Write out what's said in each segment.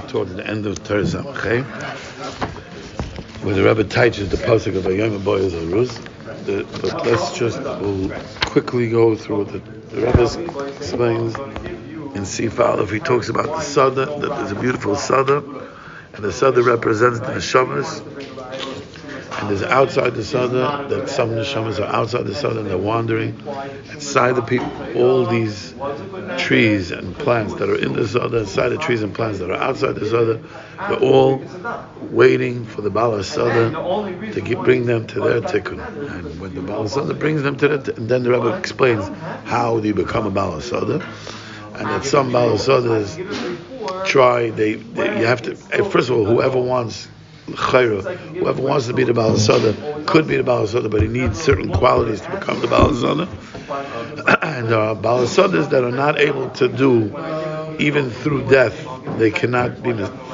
towards the end of Toras Chaim, where the Rebbe teaches the pasuk of Vayom Boyaz Aruz. But we'll quickly go through the Rebbe explains in Sif Aleph. He talks about the Sada, that there's a beautiful Sada, and the Sada represents the Neshamas. And there's outside the Sada, that some Neshamas are outside the Sada and they're wandering. Inside the people, all these trees and plants that are in the Sada, inside the trees and plants that are outside the Sada, they're all waiting for the Baal Sada to bring them to their tikkun. And when the Baal Sada brings them to their and then the Rebbe explains how do you become a Baal Sada. And that some Baal Sadas try, you have to, first of all, whoever wants to be the Baal Sada could be the Baal Sada, but he needs certain qualities to become the Baal Sada. And there are Baal Sadas that are not able to do, even through death, they cannot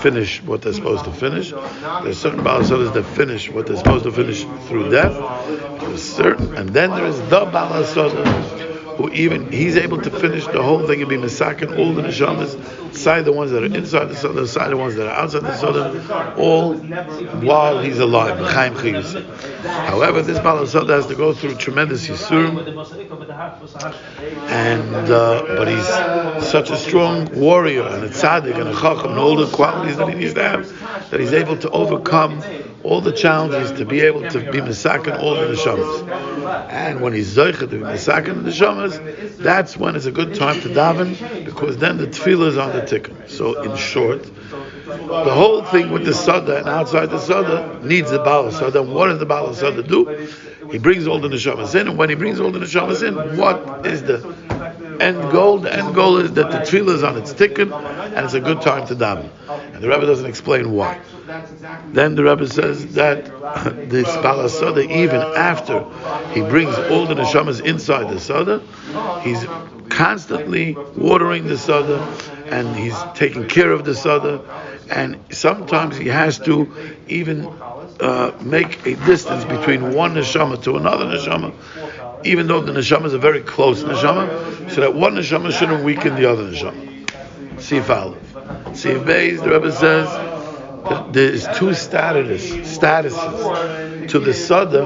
finish what they're supposed to finish. There's certain Baal Sadas that finish what they're supposed to finish through death. And then there is the Baal Sada, who even he's able to finish the whole thing and be misakin all the neshamas, side the ones that are inside the Sada, side the ones that are outside the Sada, all while he's alive. However, this Baal Sada has to go through tremendous yisurim, and but he's such a strong warrior and a tzaddik and a chacham and all the qualities that he needs to have, that he's able to overcome all the challenges to be able to be misakin all the neshamas. And when he's zoicha to be misakin the neshamas, that's when it's a good time to daven, because then the tefillah is on the tikkun. So in short, the whole thing with the Sada and outside the Sada needs the Baal Sada. And what does the Baal Sada do? He brings all the neshamas in, and when he brings all the neshamas in, what is the end goal? The end goal is that the tefillah is on its tikkun, and it's a good time to daven. And the Rebbe doesn't explain why. Then the Rebbe says that this Baal Sada, even after he brings all the neshamas inside the Sada, he's constantly watering the Sada, and he's taking care of the Sada, and sometimes he has to even make a distance between one neshama to another neshama, even though the neshama is a very close neshama, so that one neshama shouldn't weaken the other neshama. Sif Aleph. Sif Beis, the Rebbe says that there's two statuses to the Sada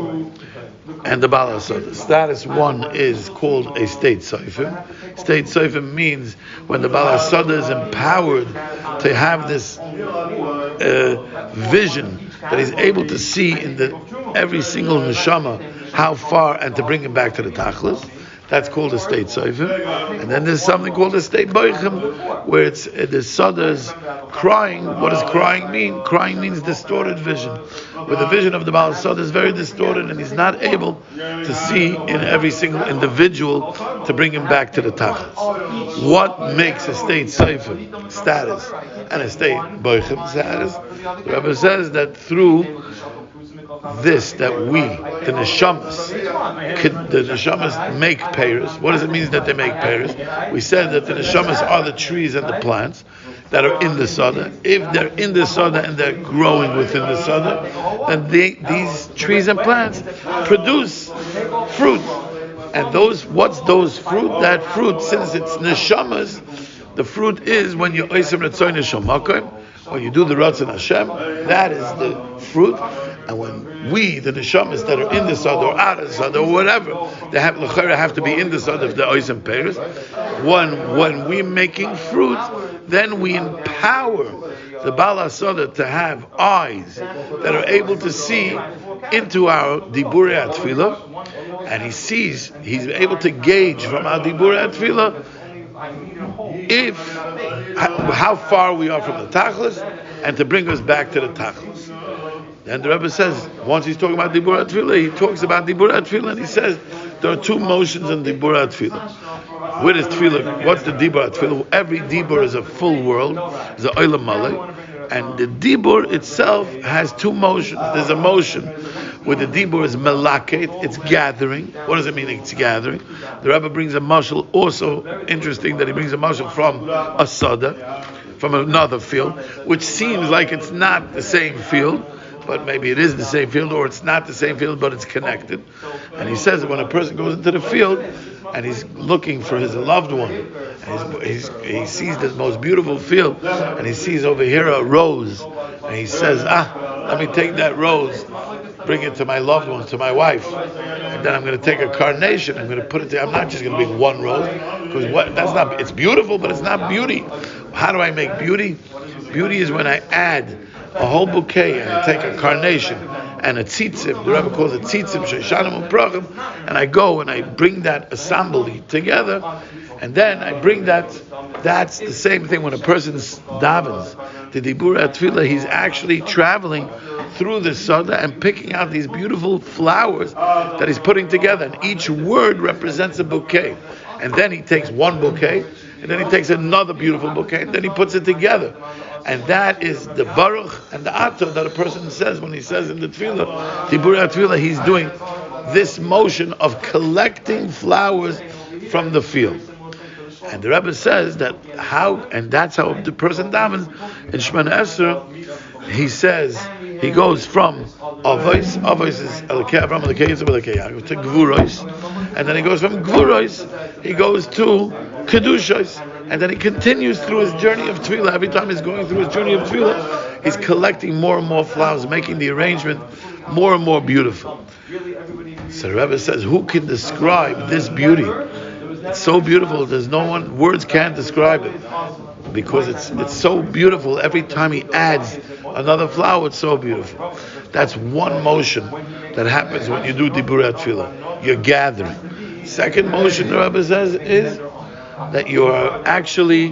and the Baal Sada. Status one is called a state seifim. State seifim means when the Baal Sada is empowered to have this vision that he's able to see in every single neshama how far, and to bring him back to the tachlis. That's called a state seifim. And then there's something called a state boichem, where it's the Sada is crying. What does crying mean? Crying means distorted vision, where the vision of the Baal Sada is very distorted, and he's not able to see in every single individual to bring him back to the tachlis. What makes a state seifim status and a state boichem status? The Rebbe says that through this, that the neshamas make peiros. What does it mean that they make peiros? We said that the neshamas are the trees and the plants that are in the Sada. If they're in the Sada and they're growing within the Sada, then these trees and plants produce fruit. And what's those fruit? That fruit, since it's neshamas, the fruit is when you oisem retzoy neshamakon, when you do the Ratzon Hashem, that is the fruit. And when the neshamas that are in the Sada or out of the Sada or whatever, they have to be in the Sada of the Ois and Peiros. When we're making fruit, then we empower the Baal Sada to have eyes that are able to see into our Diburei Atfilah, and he's able to gauge from our Diburei Atfilah how far we are from the Tachlis, and to bring us back to the Tachlis. And the Rebbe says, once he's talking about Diburei Atfilah, he talks about Diburei Atfilah, and he says there are two motions in Diburei Atfilah. What is Tfilah? What's the Diburei Atfilah? Every Dibur is a full world, is a Olam Malay, and the Dibur itself has two motions. There's a motion where the Dibur is melaket, it's gathering. What does it mean it's gathering? The Rebbe brings a mashal, also interesting that he brings a mashal from a Sada, from another field, which seems like it's not the same field, but maybe it is the same field, or it's not the same field, but it's connected. And he says that when a person goes into the field, and he's looking for his loved one. And he sees the most beautiful field, and he sees over here a rose, and he says, let me take that rose, bring it to my loved one, to my wife, and then I'm going to take a carnation, I'm going to put it there. I'm not just going to bring one rose, because it's beautiful, but it's not beauty. How do I make beauty? Beauty is when I add a whole bouquet, and I take a carnation and a tzitzim, the Rebbe calls it tzitzim, sheishanim u'prachim, and I go and I bring that assembly together, and then I bring that's the same thing when a person davens, the dibur atfilah, he's actually traveling through the Sada and picking out these beautiful flowers that he's putting together, and each word represents a bouquet, and then he takes one bouquet, and then he takes another beautiful bouquet, and then he puts it together. And that is the baruch and the ato that a person says when he says in the tefillah, Dibur Tefillah, he's doing this motion of collecting flowers from the field. And the Rebbe says that's how the person davens in Shemana Esrei. He says he goes from avos is Elokei Avram, Elokei Yitzchak, Elokei Yaakov, to Gvuros, and then he goes from Gvuros, he goes to Kedushos, and then he continues through his journey of Tefillah. Every time he's going through his journey of Tefillah, he's collecting more and more flowers, making the arrangement more and more beautiful. So the Rebbe says, who can describe this beauty? It's so beautiful, words can't describe it, because it's so beautiful. Every time he adds another flower, it's so beautiful. That's one motion that happens when you do Dibur Tefillah. You're gathering. Second motion, the Rebbe says, is that you are actually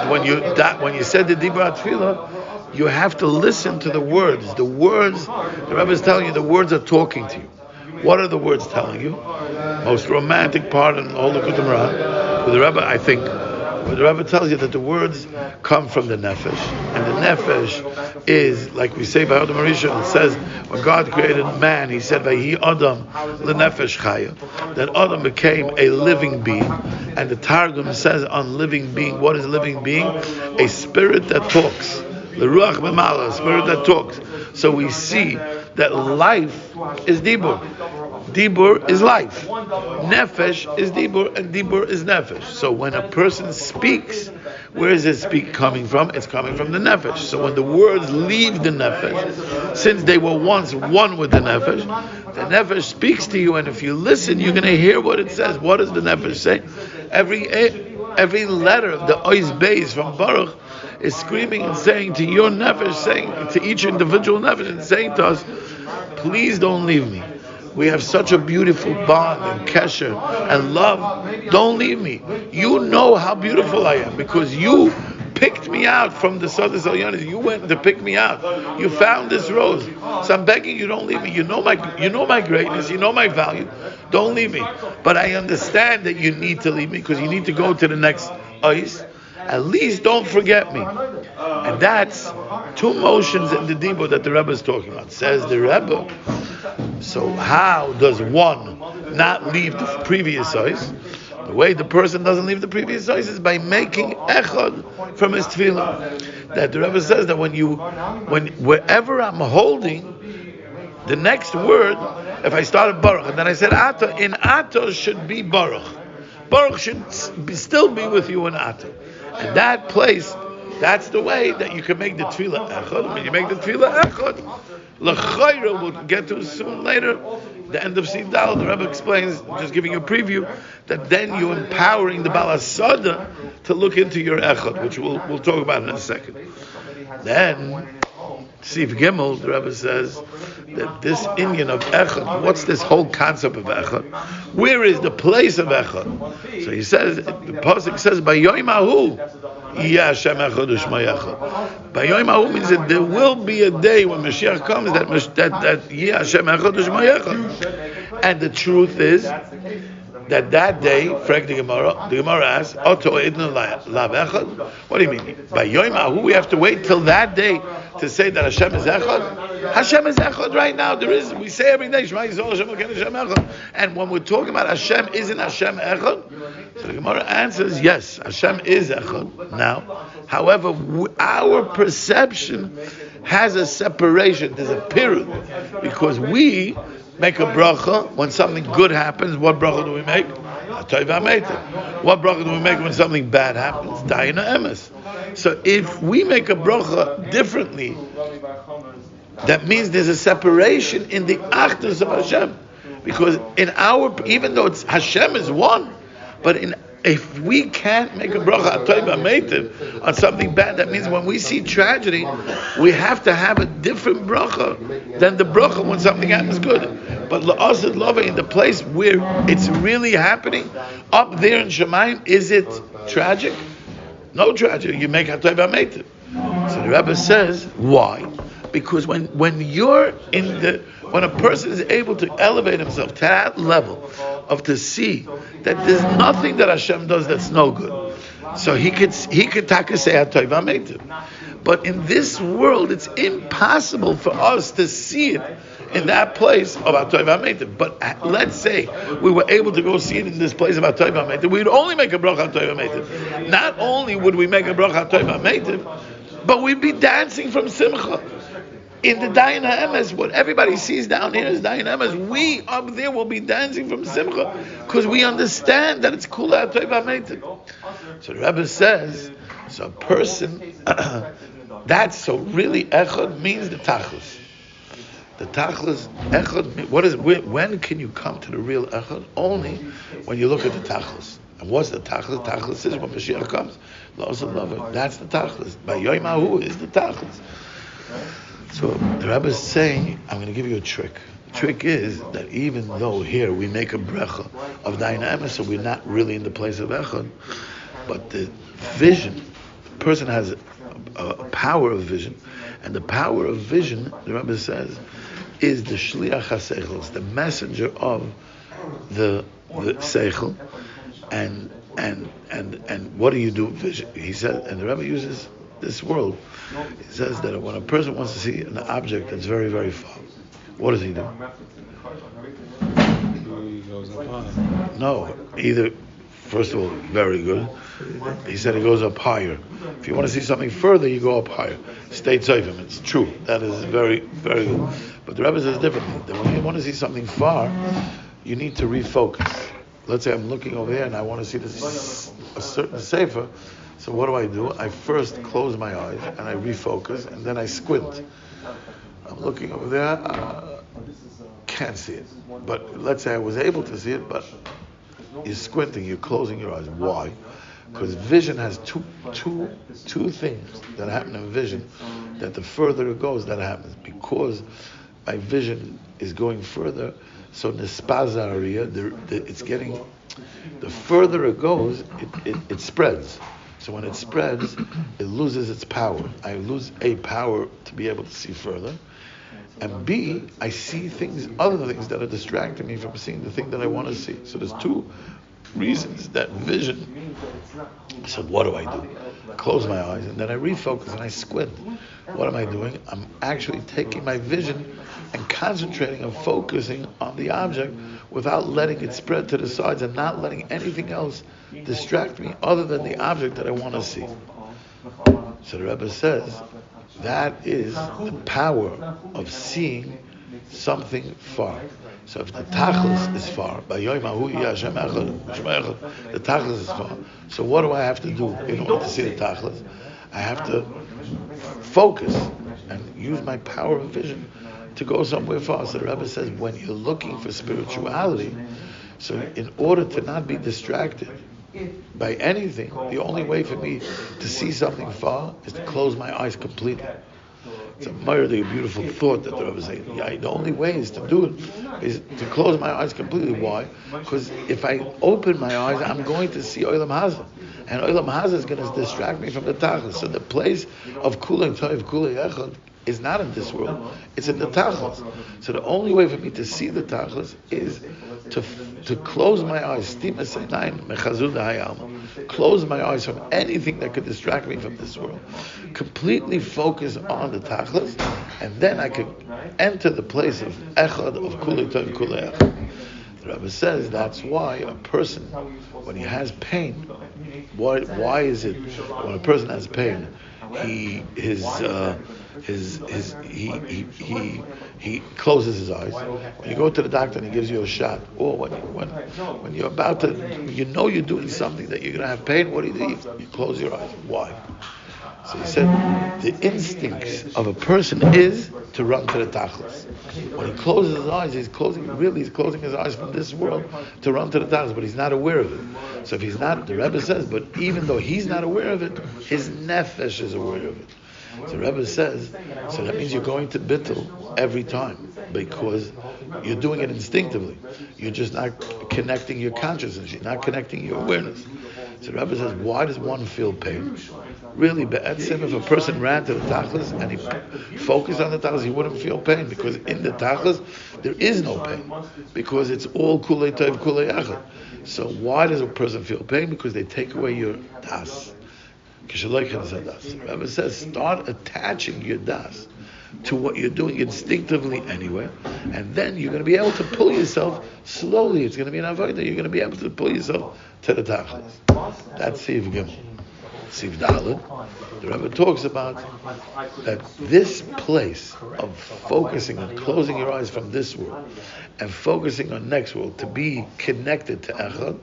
when you said the Dibur Tefillah, you have to listen to the words. The Rebbe is telling you, the words are talking to you. What are the words telling you? Most romantic part in all the Likutei Moharan, the Rebbe, I think, where the Rebbe tells you that the words come from the nefesh, and the nefesh is, like we say by Adam Rishon, it says when God created man, He said, "Vayi Adam lenefesh chaya," that Adam became a living being, and the Targum says on living being, what is living being? A spirit that talks. The ruach b'mala, a spirit that talks. So we see that life is dibur. Dibur is life. Nefesh is dibur, and dibur is nefesh. So when a person speaks, where is his speak coming from? It's coming from the nefesh. So when the words leave the nefesh, since they were once one with the nefesh speaks to you, and if you listen, you're going to hear what it says. What does the nefesh say? Every letter of the ois beis from Baruch is screaming and saying to your nefesh, saying to each individual nefesh, and saying to us, please don't leave me. We have such a beautiful bond and kesher and love. Don't leave me. You know how beautiful I am because you picked me out from the Sodas Elyonis. You went to pick me out. You found this rose. So I'm begging you, don't leave me. You know my greatness. You know my value. Don't leave me. But I understand that you need to leave me because you need to go to the next ice. At least don't forget me. And that's two motions in the Dibur that the Rebbe is talking about. Says the Rebbe. So how does one not leave the previous ice? The way the person doesn't leave the previous ice is by making echad from his tefillah. That the Rebbe says that wherever I'm holding the next word, if I started Baruch and then I said Ato, in Ato should be Baruch. Baruch should still be with you in Ato. And that place, that's the way that you can make the tefillah echad. When you make the tefillah echad, l'chayra, we'll get to soon later, the end of Sidal, the Rebbe explains, just giving you a preview, that then you're empowering the Balasada to look into your echad, which we'll talk about in a second. Then, Sif Gimel, the Rebbe says that this inyan of echad, what's this whole concept of echad? Where is the place of echad? So he says, the pasuk says, "Bayoim hahu yeh Hashem echad u'shmo echad." Bayoim hahu means that there will be a day when Mashiach comes that yeh Hashem echad u'shmo echad. And the truth is that day, the Gemara asks, Oto idnu lav echad? What do you mean? By Yom Ahu, we have to wait till that day to say that Hashem is echad? Hashem is echad right now. We say every day, Shema Yisrael, Hashem echad. And when we're talking about Hashem, isn't Hashem echad? So the Gemara answers, yes, Hashem is echad now. However, our perception has a separation. There's a period because we make a bracha when something good happens. What bracha do we make? What bracha do we make when something bad happens? Daina emes. So if we make a bracha differently, that means there's a separation in the achdus of Hashem. Because in even though it's Hashem is one, but if we can't make a bracha on something bad, that means when we see tragedy, we have to have a different bracha than the bracha when something happens good. But la'asad lava, in the place where it's really happening, up there in Shemayim, is it tragic? No tragic. You make hatay b'meitiv. So the Rebbe says, why? Because when a person is able to elevate himself to that level of to see that there's nothing that Hashem does that's no good, so he could taka say hatay v'meitiv. But in this world, it's impossible for us to see it in that place of hatay v'meitiv. But let's say we were able to go see it in this place of hatay v'meitiv, we'd only make a bracha hatay v'meitiv. Not only would we make a bracha hatay v'meitiv, but we'd be dancing from simcha. In the Dayan HaEmes, what everybody sees down here is Dayan HaEmes. We up there will be dancing from simcha because we understand that it's kula hatay v'meitiv. So the Rebbe says, so a person, that's so really echad means the tachlis. The tachlis, echad, when can you come to the real echad? Only when you look at the tachlis. And what's the tachlis? Tachlis is when Mashiach comes. That's the tachlis. By Yom Hahu is the tachlis. So the Rebbe is saying, I'm going to give you a trick. The trick is that even though here we make a brecha of dynamics, so we're not really in the place of echad, but the vision, the person has a power of vision, and the power of vision, the Rebbe says, is the shliach ha-seichel, the messenger of the seichel, and what do you do with vision? He said, and the Rebbe uses this world. He says that when a person wants to see an object that's very, very far, what does he do? He goes up high. No, either, first of all, very good. He said he goes up higher. If you want to see something further, you go up higher. Stay safe him. It's true. That is very, very good. But the Rebbe says differently. That when you want to see something far, you need to refocus. Let's say I'm looking over here and I want to see a certain sefer. So what do? I first close my eyes and I refocus and then I squint. I'm looking over there, can't see it. But let's say I was able to see it, but you're squinting, you're closing your eyes. Why? Because vision has two things that happen in vision, that the further it goes, that happens. Because my vision is going further, so nispaza area, it's getting, the further it goes, it spreads. So when it spreads, it loses its power. I lose a power to be able to see further. And B, I see other things that are distracting me from seeing the thing that I want to see. So there's two reasons that vision. So what do? I close my eyes and then I refocus and I squint. What am I doing? I'm actually taking my vision and concentrating and focusing on the object without letting it spread to the sides and not letting anything else distract me other than the object that I want to see. So the Rebbe says that is the power of seeing something far. So if the tachlis is far, the tachlis is far. So what do I have to do in order to see the tachlis? I have to focus and use my power of vision to go somewhere far. So the Rebbe says when you're looking for spirituality, so in order to not be distracted by anything, the only way for me to see something far is to close my eyes completely. It's a mildly beautiful thought that the Rebbe is saying. Yeah, the only way is to do it is to close my eyes completely. Why? Because if I open my eyes, I'm going to see Olam Hazeh. And Olam Hazeh is going to distract me from the Tachlis. So the place of Kulei Toiv, Kulei Echad is not in this world. It's in the Tachlis. So the only way for me to see the Tachlis is to close my eyes. Close my eyes from anything that could distract me from this world. Completely focus on the Tachlis, and then I could enter the place of Echad, of Kulei Toiv, Kulei Echad. The Rebbe says that's why a person, when he has pain, why is it when a person has pain, he closes his eyes. When you go to the doctor and he gives you a shot, or when you're about to, you're doing something that you're going to have pain, what do? You close your eyes. Why? So he said the instincts of a person is to run to the tachlis. When he closes his eyes, he's closing his eyes from this world to run to the tachlis, but he's not aware of it. So if he's not, the Rebbe says, but even though he's not aware of it, his nefesh is aware of it. So the Rebbe says, so that means you're going to bittul every time, because you're doing it instinctively. You're just not connecting your consciousness, you're not connecting your awareness. So the Rebbe says, why does one feel pain? Really, be'etzim, if a person ran to the tachlis and he focused on the tachlis, he wouldn't feel pain, because in the tachlis there is no pain, because it's all kulei tov, kulei achad. So why does a person feel pain? Because they take away your das. The Rebbe says, start attaching your das to what you're doing instinctively anyway, and then you're going to be able to pull yourself slowly. It's going to be an avodah. You're going to be able to pull yourself to the tachlis. That's Siv Gimel. Siv Daled, the Rebbe talks about that this place of focusing and closing your eyes from this world and focusing on next world to be connected to Echad,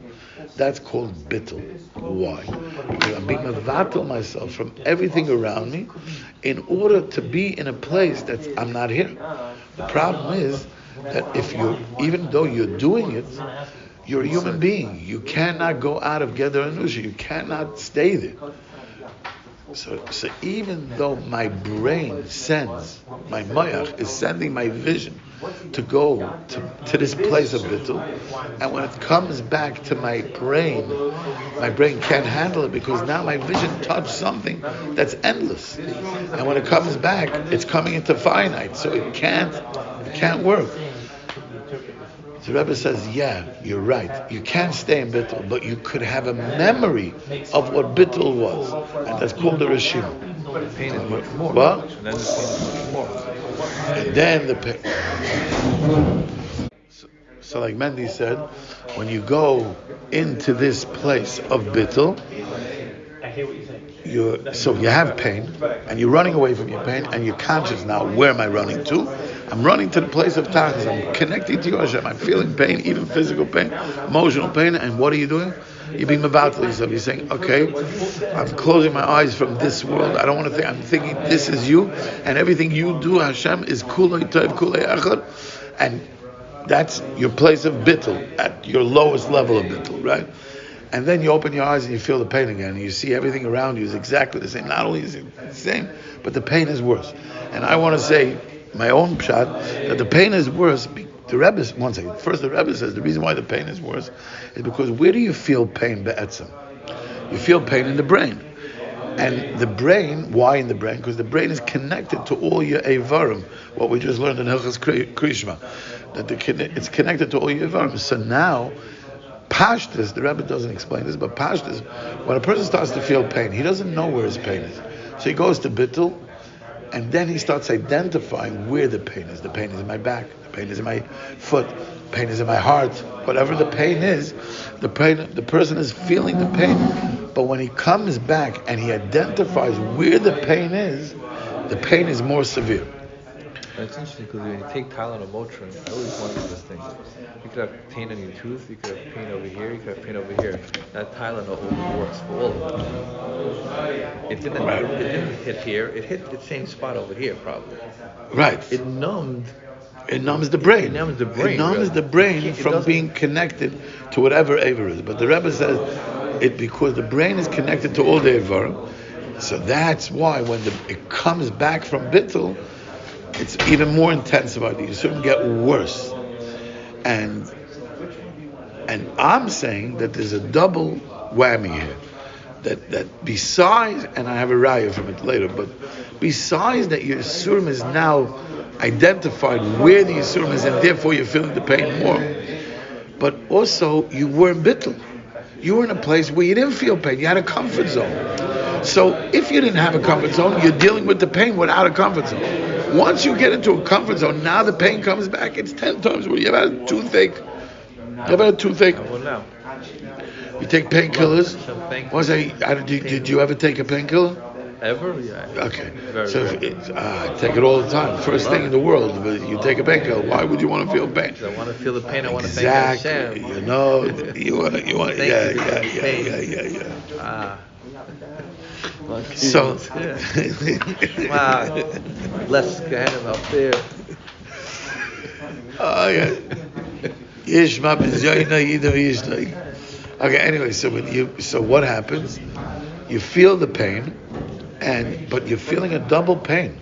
that's called bittul. Why? Because I'm being mevatel myself from everything around me in order to be in a place that I'm not here. The problem is that even though you're doing it, you're a human being. You cannot go out of Geder Anusha. You cannot stay there. So even though my brain sends, my mayach is sending my vision to go to this place of bittul, and when it comes back to my brain can't handle it, because now my vision touched something that's endless, and when it comes back, it's coming into finite, so it can't work. The Rebbe says, yeah, you're right. You can't stay in bittul, but you could have a memory of what bittul was, and that's called the reshima. Pain is much more. What? And then the pain is much more. And then the pain. So like Mendy said, when you go into this place of bittul, you have pain, and you're running away from your pain, and you're conscious now, where am I running to? I'm running to the place of tachlis. I'm connecting to you, Hashem. I'm feeling pain, even physical pain, emotional pain, and what are you doing? You're being mevatel yourself. You're saying, okay, I'm closing my eyes from this world. I don't want to think. I'm thinking this is you, and everything you do, Hashem, is kulei tov, kulei achad, and that's your place of bittul, at your lowest level of bittul, right? And then you open your eyes and you feel the pain again, and you see everything around you is exactly the same. Not only is it the same, but the pain is worse. And I want to say my own pshat, that the pain is worse. The Rebbe, one second. First, the Rebbe says the reason why the pain is worse is because where do you feel pain be'etzem? You feel pain in the brain. And the brain, why in the brain? Because the brain is connected to all your Eivarim, what we just learned in Hilchas Krishma, that it's connected to all your Eivarim. So now, Pashtus, the Rebbe doesn't explain this, but Pashtus, when a person starts to feel pain, he doesn't know where his pain is. So he goes to bittul, and then he starts identifying where the pain is. The pain is in my back, the pain is in my foot, the pain is in my heart. Whatever the pain is, the person is feeling the pain. But when he comes back and he identifies where the pain is more severe. It's interesting because when you take Tylenol or Motrin, I always wonder this thing. You could have pain in your tooth, you could have pain over here, you could have pain over here. That Tylenol only works for all of them. It didn't hit here, it hit the same spot over here probably. Right. It numbs the brain. It numbs the brain. It numbs the brain from being connected to whatever Aver is. But the Rebbe says because the brain is connected to all the Avarim, so that's why when it comes back from bittul, it's even more intensified. You soon get worse. And I'm saying that there's a double whammy here. That besides, and I have a raya from it later, but besides that your Yisurim is now identified where the Yisurim is, and therefore you're feeling the pain more, but also you were in bittul. You were in a place where you didn't feel pain. You had a comfort zone. So if you didn't have a comfort zone, you're dealing with the pain without a comfort zone. Once you get into a comfort zone, now the pain comes back. It's 10 times worse. You have a toothache. How about a toothache? Well, now. You take painkillers. Did you ever take a painkiller? Ever? Yeah. Okay. Very, So very. I take it all the time. First thing in the world, but you take a painkiller. Why would you want to feel pain? I want to feel the pain. I want to thank Exactly. Hashem. You know, you want. Yeah. So. Wow. Let's go ahead and up there. Oh yeah. Yishma b'zoyna yidam yishnai. Okay. Anyway, so what happens? You feel the pain, but you're feeling a double pain,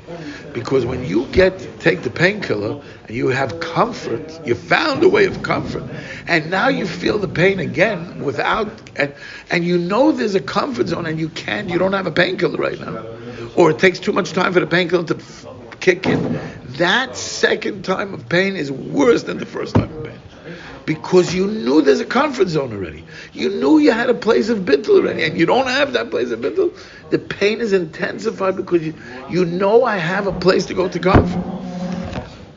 because when you take the painkiller and you have comfort, you found a way of comfort, and now you feel the pain again and you know there's a comfort zone, and you don't have a painkiller right now, or it takes too much time for the painkiller to kick in. That second time of pain is worse than the first time of pain, because you knew there's a comfort zone already. You knew you had a place of bittul already, and you don't have that place of bittul. The pain is intensified because you know I have a place to go to comfort.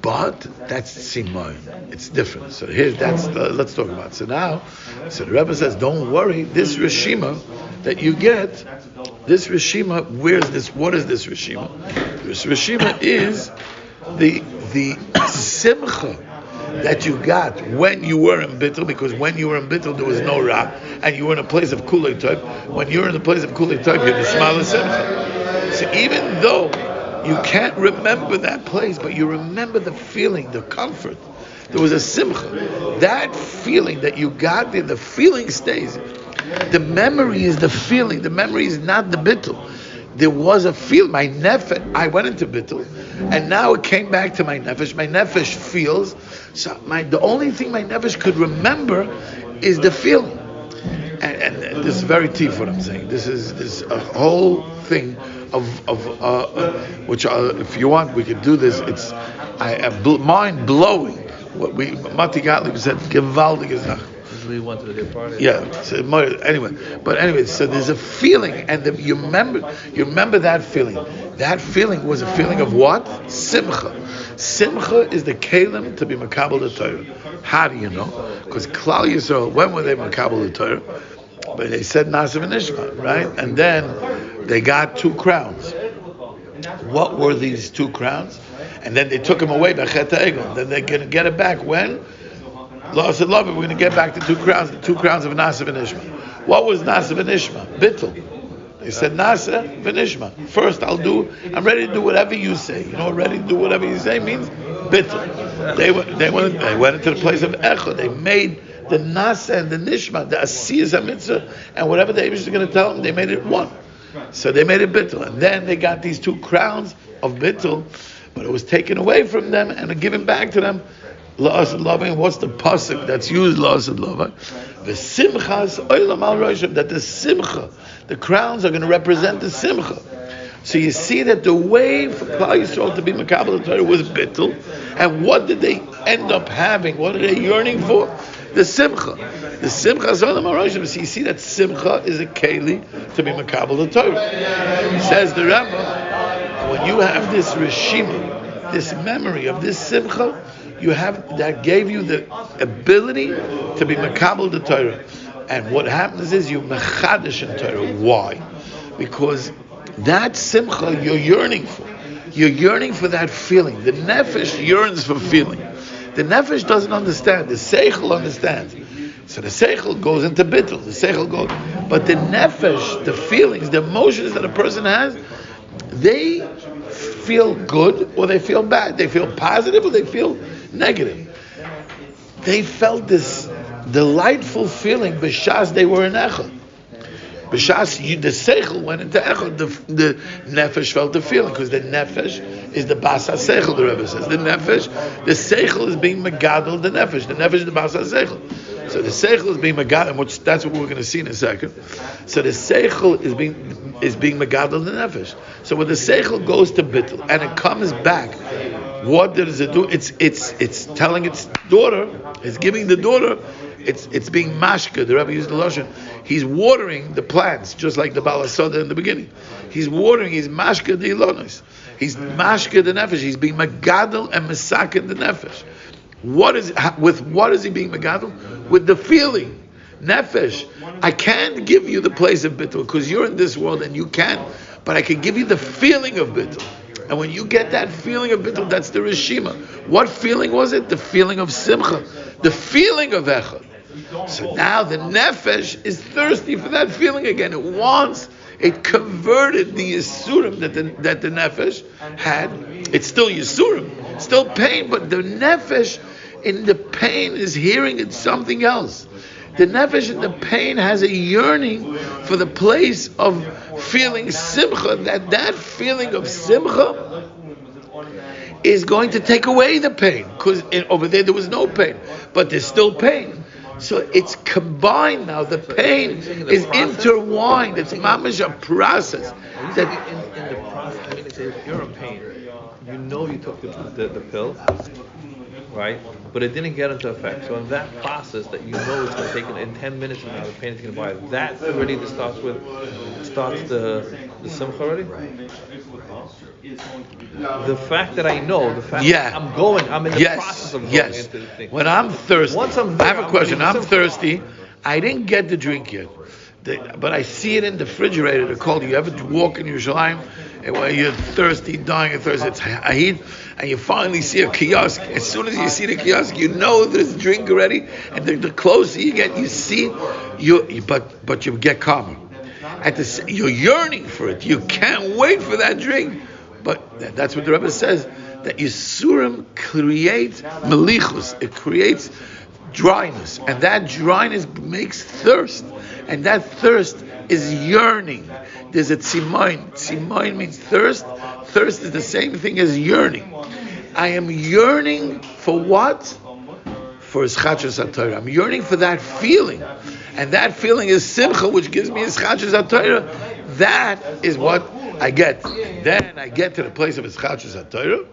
But that's simon. It's different. So let's talk about it. So now, the Rebbe says, don't worry. This reshima that you get, this reshima, what is this reshima? This reshima is the simcha that you got when you were in bittul, because when you were in bittul there was no ra, and you were in a place of Kollel Toras. When you're in the place of Kollel Toras, you have the smile of simcha. So even though you can't remember that place, but you remember the feeling, the comfort. There was a simcha. That feeling that you got there, the feeling stays. The memory is the feeling. The memory is not the bittul. There was a feel. My nefesh, I went into bittul, and now it came back to my nefesh. My nefesh feels. So the only thing my nefesh could remember is the feeling. And this is very deep what I'm saying. This is a whole thing of which if you want we could do this. It's mind blowing. What Mati Gottlieb said, gewaltige Sache. We wanted to be a part of it. Yeah. So anyway, so there's a feeling, and you remember that feeling. That feeling was a feeling of what? Simcha. Simcha is the kelim to be makabel the Torah. How do you know? Because Klal Yisrael, when were they makabel the Torah? But they said Nasa v'Nishma, right? And then they got 2 crowns. What were these 2 crowns? And then they took them away by Chet HaEgel. Then they're going to get it back when? Law said, love it, we're going to get back the 2 crowns of Nasa v'Nishma. What was Nasa v'Nishma? Bittul. They said Nasa v'Nishma. First I'm ready to do whatever you say. You know, ready to do whatever you say means bittul. They went into the place of Echad. They made the Nasa and the Nishma, the Asiyas HaMitzvah, and whatever the Eibush is going to tell them, they made it one. So they made it bittul. And then they got these 2 crowns of bittul, but it was taken away from them and given back to them. La'asad loving. What's the pasuk that's used? La'asad loving. The simchas olam al roshim. That the simcha, the crowns are going to represent the simcha. So you see that the way for Klal Yisrael to be makabel the Torah was bittul, and what did they end up having? What are they yearning for? The simcha. The simcha is olam al roshim. So you see that simcha is a keli to be makabel the Torah. Says the Rambam, when you have this reshima, this memory of this simcha, that gave you the ability to be makabel the Torah. And what happens is you mechadish in Torah. Why? Because that simcha you're yearning for. You're yearning for that feeling. The nefesh yearns for feeling. The nefesh doesn't understand. The seichel understands. So the seichel goes into bittul. The seichel goes. But the nefesh, the feelings, the emotions that a person has, they feel good or they feel bad. They feel positive or they feel negative. They felt this delightful feeling b'shas they were in echad. B'shas the seichel went into echad. The nefesh felt the feeling, because the nefesh is the basa seichel. The Rebbe says the nefesh, the seichel is being megadol the nefesh. The nefesh is the basa seichel. So the seichel is being megadol, which that's what we're going to see in a second. So the seichel is being megadol the nefesh. So when the seichel goes to bittul and it comes back, what does it do? It's telling its daughter, it's giving the daughter, it's being mashka. The Rebbe used the lashon. He's watering the plants, just like the Balasoda in the beginning. He's watering. He's mashka the ilonis. He's mashka the nefesh. He's being megadol and mesakin the nefesh. What is he being megadol? With the feeling. Nefesh, I can't give you the place of bittul because you're in this world and you can't, but I can give you the feeling of bittul. And when you get that feeling of bittul, that's the reshima. What feeling was it? The feeling of simcha, the feeling of echad. So now the nefesh is thirsty for that feeling again. It converted the yisurim that the nefesh had. It's still yisurim, still pain, but the nefesh in the pain is hearing it's something else. The nefesh in the pain has a yearning for the place of feeling simcha, that feeling of simcha is going to take away the pain, because over there was no pain, but there's still pain. So it's combined now. The pain is intertwined. It's mamash a process. That in the process, I mean, if you're in pain, you know you took the pill, right? But it didn't get into effect. So in that process that you know it's going to take in 10 minutes from now, the pain is going to buy. That already starts the simcha already. The fact that I know, the fact that I'm in the process of going into the thing. When I'm thirsty, once I'm there, I have a question. I'm thirsty. I didn't get the drink yet, but I see it in the refrigerator. They're called. You ever walk in Yerushalayim and when you're thirsty, dying of thirst, it's Ahid, and you finally see a kiosk. As soon as you see the kiosk, you know there's a drink already, and the closer you get, you see, but you get calmer. You're yearning for it. You can't wait for that drink. But that's what the Rebbe says, that Yisurim creates melichus. It creates dryness. And that dryness makes thirst. And that thirst is yearning. There's a tzimayin. Tzimayin means thirst. Thirst is the same thing as yearning. I am yearning for what? For Ischachas HaTorah. I'm yearning for that feeling. And that feeling is simcha, which gives me Ischachas HaTorah. That is what I get. Then I get to the place of Ischachas HaTorah.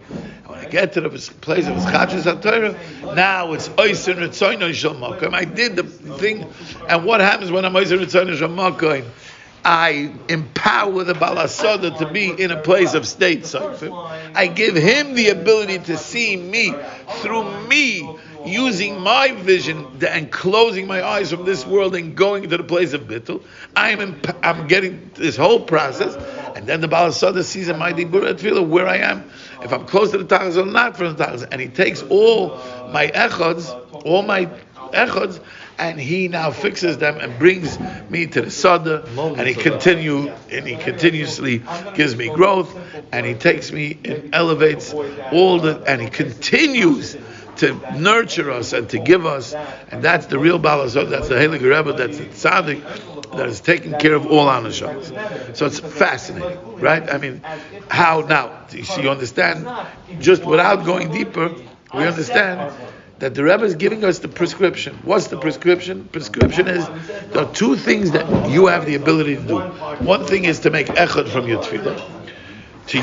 When I get to the place of Ischachas HaTorah, now it's Oyser Ritzoyno Shel Makom. I did the thing, and what happens when I'm Oyser Ritzoyno Shel Makom? I empower the Balasada to be in a place of state. I give him the ability to see me through me, using my vision and closing my eyes from this world and going to the place of Bittul. I'm getting this whole process, and then the Balasada sees in my Dibur Tefillah where I am, if I'm close to the Tachas or not from the Tachas, and he takes all my echods, and he now fixes them and brings me to the Sada, and he continuously gives me growth, and he takes me and elevates and he continues to nurture us and to give us, and that's the real Balasod, that's the Heilige Rebbe, that's the Tzaddik that is taking care of all our neshamas. So it's fascinating, right? I mean, how now? You understand? Just without going deeper, we understand that the Rebbe is giving us the prescription. What's the prescription? Prescription is there are two things that you have the ability to do. One thing is to make echad from your tefillah to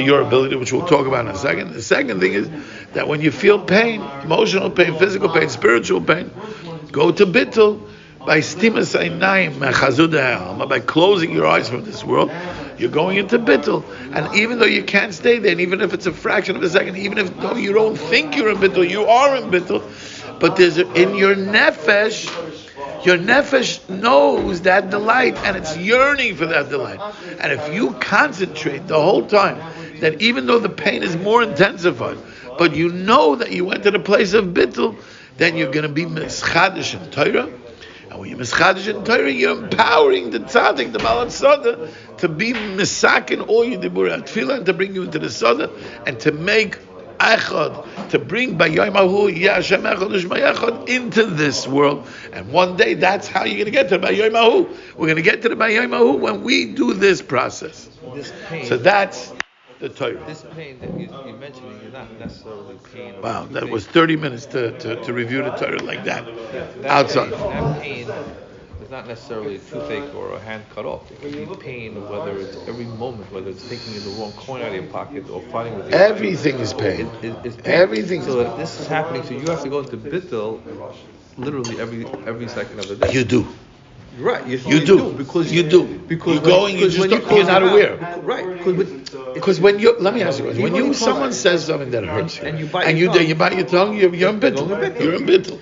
your ability, which we'll talk about in a second. The second thing is that when you feel pain, emotional pain, physical pain, spiritual pain, go to bittul by stimas einayim, by closing your eyes from this world. You're going into bittul, and even though you can't stay there, and even if it's a fraction of a second, even if you don't think you're in bittul, you are in bittul. But there's in your nefesh knows that delight, and it's yearning for that delight. And if you concentrate the whole time, that even though the pain is more intensified, but you know that you went to the place of bittul, then you're going to be mischadish in Torah. And when you're mischadish in Torah, you're empowering the tzaddik, the Baal Sada, to be misakin all your diburei tefillah, and to bring you into the Sada, and to make echad, to bring Bayom Ahu Yashem Echad Ushma Echad into this world. And one day, that's how you're going to get to the Bayom Ahu. We're going to get to the Bayom Ahu when we do this process. So that's the Torah. This pain that you're mentioning is not necessarily pain. Wow, that was 30 minutes to review the Torah like that. Outside. That pain is not necessarily a toothache or a hand cut off. It can be pain, whether it's every moment, whether it's taking the wrong coin out of your pocket or fighting with your everything is pain. It's pain. Everything. So if this is happening, so you have to go into bittul literally every second of the day. You do. Right. You do. Because you do. Because you're going. You just you're not aware. Right. Because when you let me ask you a question. When someone says something that hurts you, and you bite your tongue, you're in bittul. You're in bittul.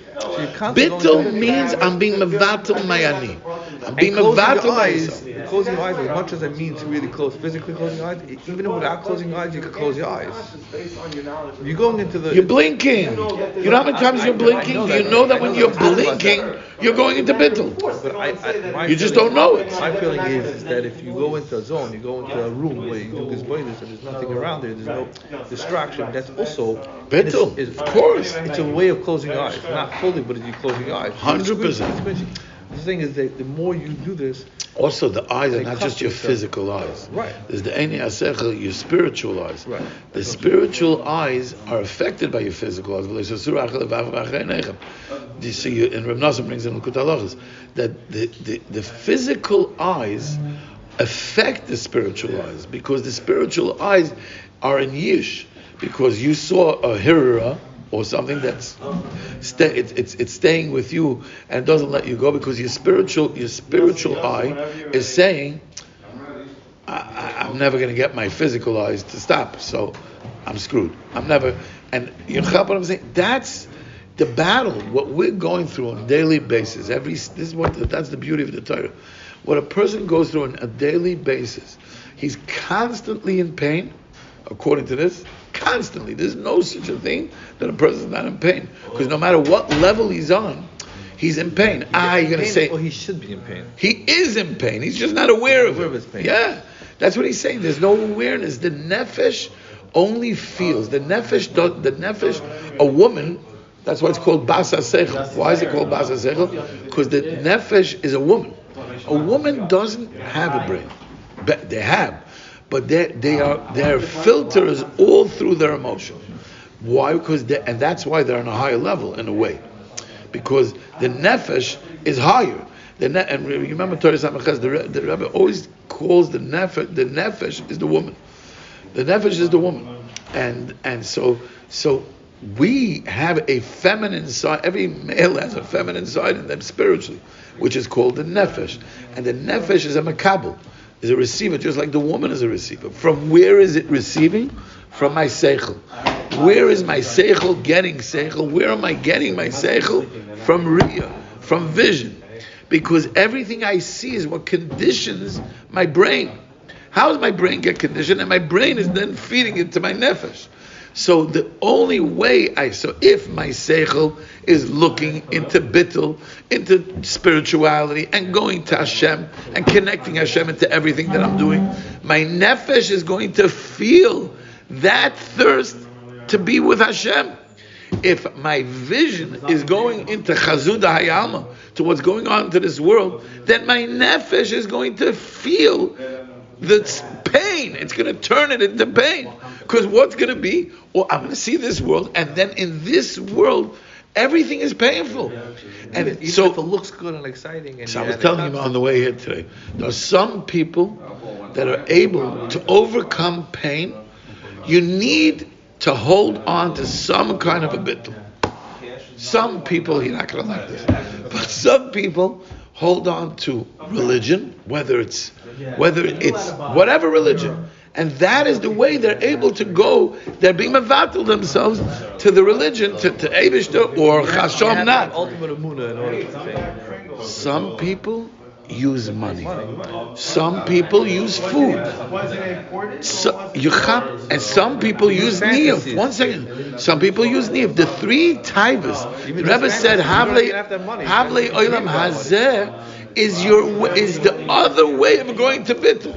Bittul means I'm being mevatel my ani. I'm being mevatel myself. Closing your eyes, as much as it means really close, physically closing your eyes, even without closing your eyes, you can close your eyes. You're going into the. You're blinking. You know how many times you're blinking? You know that when you're blinking, you're going into bittul. But you just don't know it. My feeling is that if you go into a zone, you go into a room where you do this and there's nothing around there, there's no distraction. That's also bittul. Of course, it's a way of closing your eyes, not fully, but you're closing your eyes. 100%. The thing is that the more you do this. Also, the eyes are not just your physical eyes. Right. There's the Eini Asechel, your spiritual eyes. Right. The spiritual eyes are affected by your physical eyes. You see, and Rabbi Nachman brings in Likutei Moharan that the physical eyes affect the spiritual eyes because the spiritual eyes are in yish because you saw a hirah or something that's it's staying with you and doesn't let you go because your spiritual eye is saying I'm never going to get my physical eyes to stop, so I'm screwed. I'm never. And you know what I'm saying? That's the battle. What we're going through on a daily basis. That's the beauty of the Torah. What a person goes through on a daily basis, he's constantly in pain. According to this, constantly. There's no such a thing that a person's not in pain. Because no matter what level he's on, he's in pain. You're going to say... Well, he should be in pain. He is in pain. He's just not aware of his pain. Yeah. That's what he's saying. There's no awareness. The nefesh only feels. The nefesh, a woman, that's why it's called basa sechel. Why is it called basa sechel? Because the nefesh is a woman. A woman doesn't have a brain. They have. But their filter is all through their emotion. Why? Because and that's why they're on a higher level in a way, because the nefesh is higher. And remember, Torah the Rebbe always calls the nefesh. The nefesh is the woman. The nefesh is the woman, and so we have a feminine side. Every male has a feminine side in them spiritually, which is called the nefesh, and the nefesh is a makabel. Is a receiver, just like the woman is a receiver. From where is it receiving? From my seichel. Where is my seichel getting seichel? Where am I getting my seichel? From riyah, from vision. Because everything I see is what conditions my brain. How does my brain get conditioned? And my brain is then feeding it to my nefesh. So the only way if my seichel is looking into bittul, into spirituality, and going to Hashem, and connecting Hashem into everything that I'm doing, my nefesh is going to feel that thirst to be with Hashem. If my vision is going into Chazud HaYalma, to what's going on to this world, then my nefesh is going to feel the pain. It's going to turn it into pain. Because what's going to be? Well, I'm going to see this world, and then in this world, everything is painful. And even if it looks good and exciting. And so I was telling you on the way here today, there are some people that are able to overcome pain. You need to hold on to some kind of a bittul. Some people, you're not going to like this, but some people hold on to religion, whether it's whatever religion, and that is the way they're able to go. They're being mevatel themselves to the religion, to Eibishter or Chashom not. Ultimate emunah in order to say. Some people use money. Some people use food. And some people use niyuf. 1 second. Some people use niyuf. The three taivas. The Rebbe said, Havle olam hazeh is the other way of going to bittul.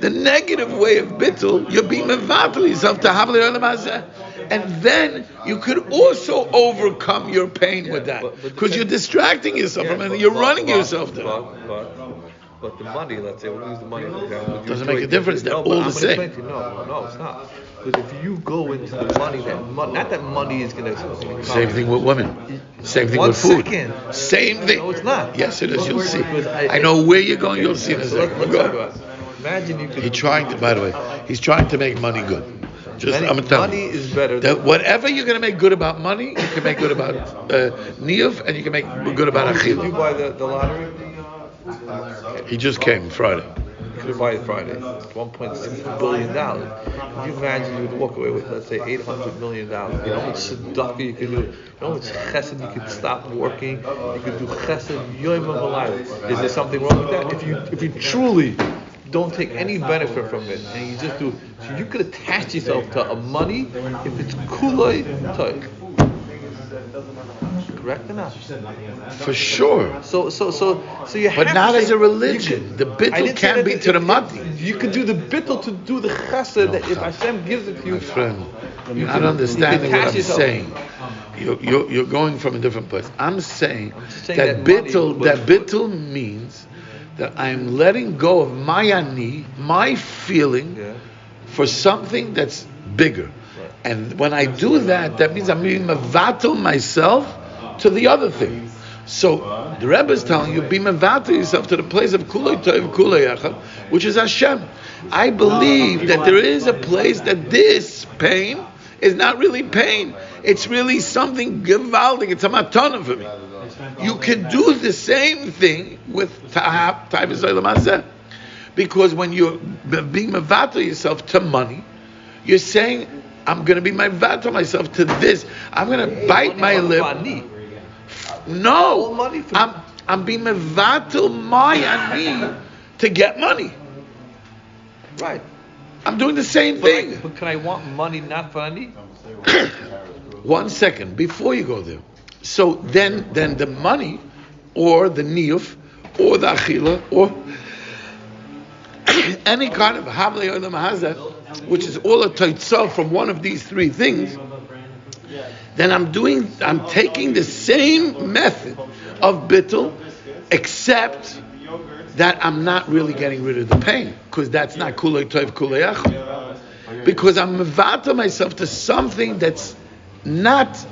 The negative way of bittul, you're being mevatel yourself to Havle olam hazeh. And then you could also overcome your pain with that, because you're distracting yourself from it. You're running yourself there. But the money, let's say, we'll use the money as an example. Doesn't make a difference. They're all the same. No, it's not. Because if you go into the money, not that money is going to... Same thing with women. Same thing with food. Same thing. No, it's not. Yes, it is. You'll see. I know where you're going. You'll see in a second. Imagine you could... By the way, he's trying to make money good. I'm telling money is better. That whatever you're going to make good about money, you can make good about niyuf, and you can make good about achil. Did you buy the lottery? He just came Friday. You could buy it Friday. It's $1.6 billion. If you imagine you would walk away with, let's say, $800 million. You know how much tzedakah you could do? You know how much chesed you could stop working? You could do chesed yom v'layla. Is there something wrong with that? If you truly don't take any benefit from it, and you just do, so you could attach yourself to a money if it's kulay toik. Correct or not? For sure. So you have But not to as a religion. The bittul can't be to the mati. You could do the bittul to do the chesed that if Hashem gives it to you. My friend, you're not understanding what I'm saying. You're going from a different place. I'm saying that bittul means that I'm letting go of my ani, my feeling, for something that's bigger. Right. And when I do that, that means I'm being mevatel myself to the other thing. So the Rebbe is telling you, be mevatel yourself to the place of kulei tov kulei echad, which is Hashem. I believe that there is a place that this pain is not really pain. It's really something gewaldig. It's a matana for me. You can do the same thing with Taivas Olam Hazeh. Because when you're being mevatel yourself to money, you're saying, I'm going to be mevatel myself to this. I'm going to bite my lip. No, I'm being mevatel my ani to get money. Right. I'm doing the same thing. But can I want money not for ani? 1 second before you go there. So then the money, or the niyuf, or the achila, or any kind of havlei olam hazeh, which is all a taitzah from one of these three things, then I'm taking the same method of bittul, except that I'm not really getting rid of the pain, because that's not kulei tov kulei echad. Because I'm mevatel myself to something that's not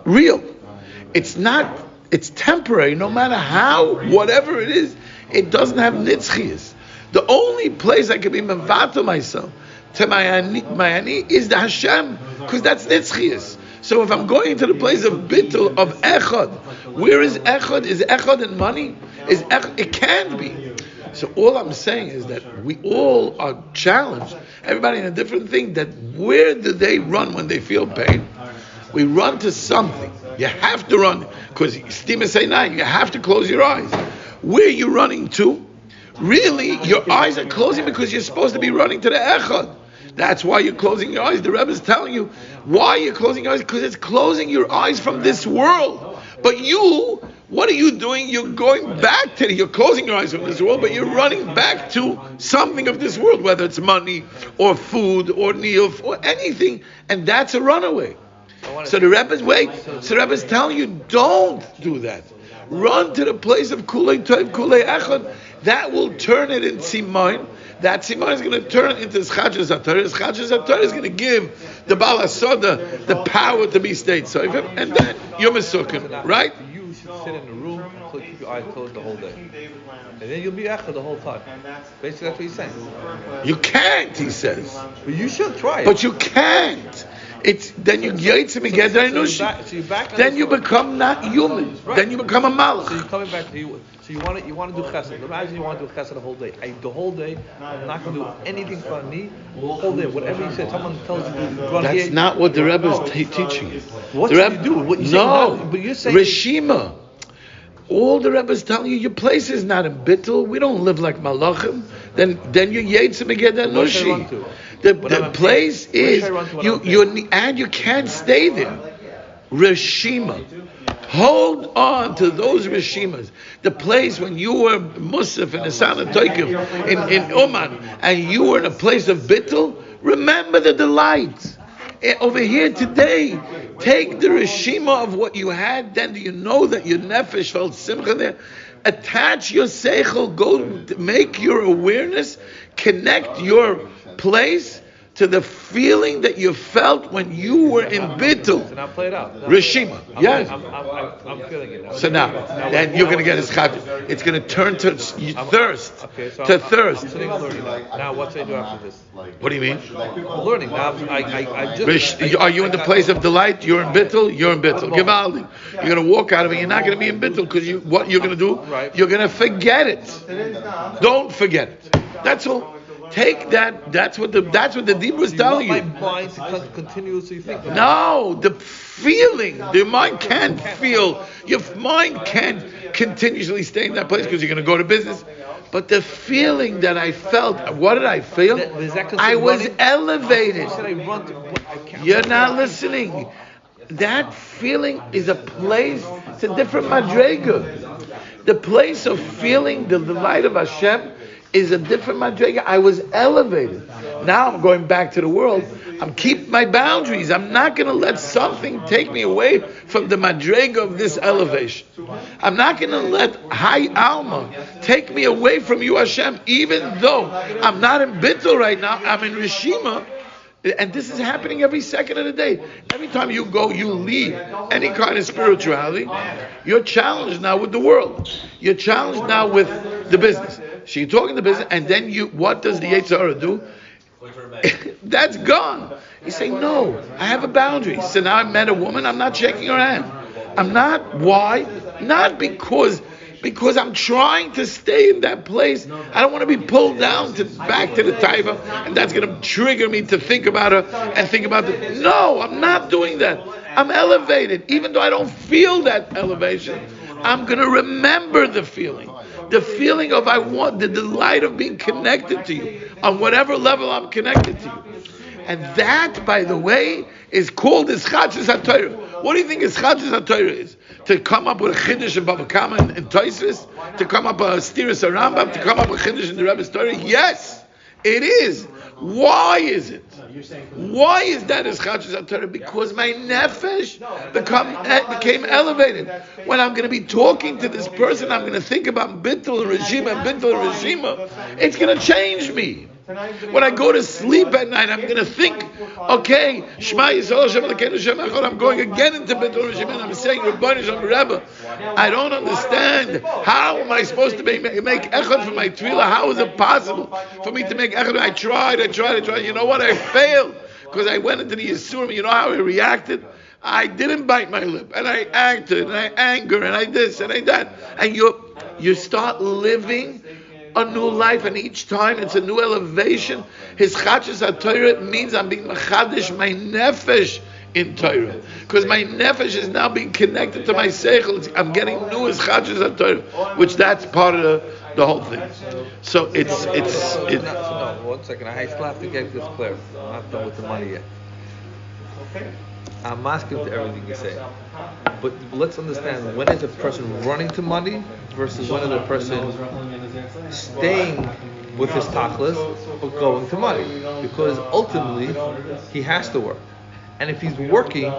real. It's temporary. No matter how, whatever it is, it doesn't have nitzchias. The only place I can be mevatel myself to my ani is the Hashem, because that's nitzchias. So if I'm going to the place of bittul, of echad, where is echad? Is echad in money? It can't be. So all I'm saying is that we all are challenged, everybody in a different thing, that where do they run when they feel pain? We run to something. You have to run, because Stima say nine, you have to close your eyes. Where are you running to? Really, your eyes are closing because you're supposed to be running to the echad. That's why you're closing your eyes. The Rebbe is telling you why you're closing your eyes, because it's closing your eyes from this world. But you, what are you doing? You're going back to you're closing your eyes from this world, but you're running back to something of this world, whether it's money or food or niyuf or anything, and that's a runaway. So the Rebbe is telling you, don't do that. Run to the place of kulei tov kulei echad. That will turn it in siman. That siman is going to turn it into schachas haTorah. Schachas haTorah is going to give the Baal HaSoda the power to be state. So and then you're mesukim, right? You should sit in a room and keep your eyes closed the whole day, and then you'll be echad the whole time. Basically, that's what he's saying. You can't, he says. But you should try it. But you can't. It's then you yaitz together and then you become not human. Right. Then you become a malach. So you're coming back to you. So you want to do chesed. Imagine you want to do chesed the whole day. The whole day, I'm not going to do anything for me. The whole day, whatever you say, someone tells you to run That's here. not what the Rebbe is teaching you. What do you do? What you no, but you're saying Reshima. All the Rebbe is telling you, your place is not in bittul. We don't live like malachim. Then you yaitz together and nushi. The place is you can't stay there. Reshima. Hold on to those reshimas. The place when you were Musaf in the Sana Toikim in Uman, and you were in a place of bittul, remember the delight. Over here today, take the reshima of what you had, then do you know that your nefesh felt simcha there? Attach your seichel, go make your awareness, connect your place to the feeling that you felt when you were in Bittul. So now play it out. Rishima. Yes. I'm feeling it now. So now, then you're going to get ischat. It's going to turn to thirst. Okay, so to thirst. I'm sitting and learning now. What do I do after this? What do you mean? I'm learning now. Are you in the place of delight? You're in Bittul. You're in Bittul. Givaldi. You're going to walk out of it. You're not going to be in Bittul because what you're going to do? You're going to forget it. Don't forget it. That's all. Take that. That's what the Dibur is telling you. My mind to continuously think. No, the feeling. The mind can't feel. Your mind can't continuously stay in that place because you're going to go to business. But the feeling that I felt, what did I feel? I was elevated. You're not listening. That feeling is a place. It's a different madrega. The place of feeling the light of Hashem is a different madrega. I was elevated. Now I'm going back to the world. I'm keeping my boundaries. I'm not going to let something take me away from the madrega of this elevation. I'm not going to let high alma take me away from you, Hashem, even though I'm not in Bittul right now. I'm in Rishima. And this is happening every second of the day. Every time you go, you leave any kind of spirituality, you're challenged now with the world. You're challenged now with the business. So you're talking the business, and then what does the Yetzer Hara do? That's gone. You say, no, I have a boundary. So now I met a woman, I'm not shaking her hand. I'm not. Why? Not because I'm trying to stay in that place. I don't want to be pulled down back to the taiva, and that's going to trigger me to think about her and think about it. No, I'm not doing that. I'm elevated. Even though I don't feel that elevation, I'm going to remember the feeling. The feeling of I want the delight of being connected to you on whatever level I'm connected to you. And that, by the way, is called Ischachas HaTorah. What do you think Ischachas HaTorah is? To come up with a Chiddush in Bava Kama and Tosfos? To come up with a Stiras Rambam? To come up with a Chiddush in the Rebbe's Torah? Yes, it is. Why is it? Why is that Ischachas HaTorah? Because my nefesh became elevated. When I'm going to be talking to this person, I'm going to think about Bittul and Rishima. It's going to change me. When I go to sleep at night, I'm going to think, okay, Shema Yisrael Hashem Elokeinu Shem Echad. I'm going again into Bittul Rishim, and I'm saying, Rabbanu Shem Rebbe. I don't understand. How am I supposed to make Echad for my Tefillah? How is it possible for me to make Echad? I tried. You know what? I failed because I went into the Yisurim. You know how I reacted? I didn't bite my lip, and I acted, and I anger, and I this, and I that. And you start living a new life, and each time it's a new elevation. His Chachas HaTorah means I'm being machadish my nefesh in Torah, because my nefesh is now being connected to my seichel. I'm getting new as Chachas HaTorah, which that's part of the whole thing. So it's. No, 1 second. I still have to get this clear. I'm not done with the money yet. I'm asking to everything you say, but let's understand, when is a person running to money versus when is a person staying with his tachlis but going to money, because ultimately he has to work, and if he's working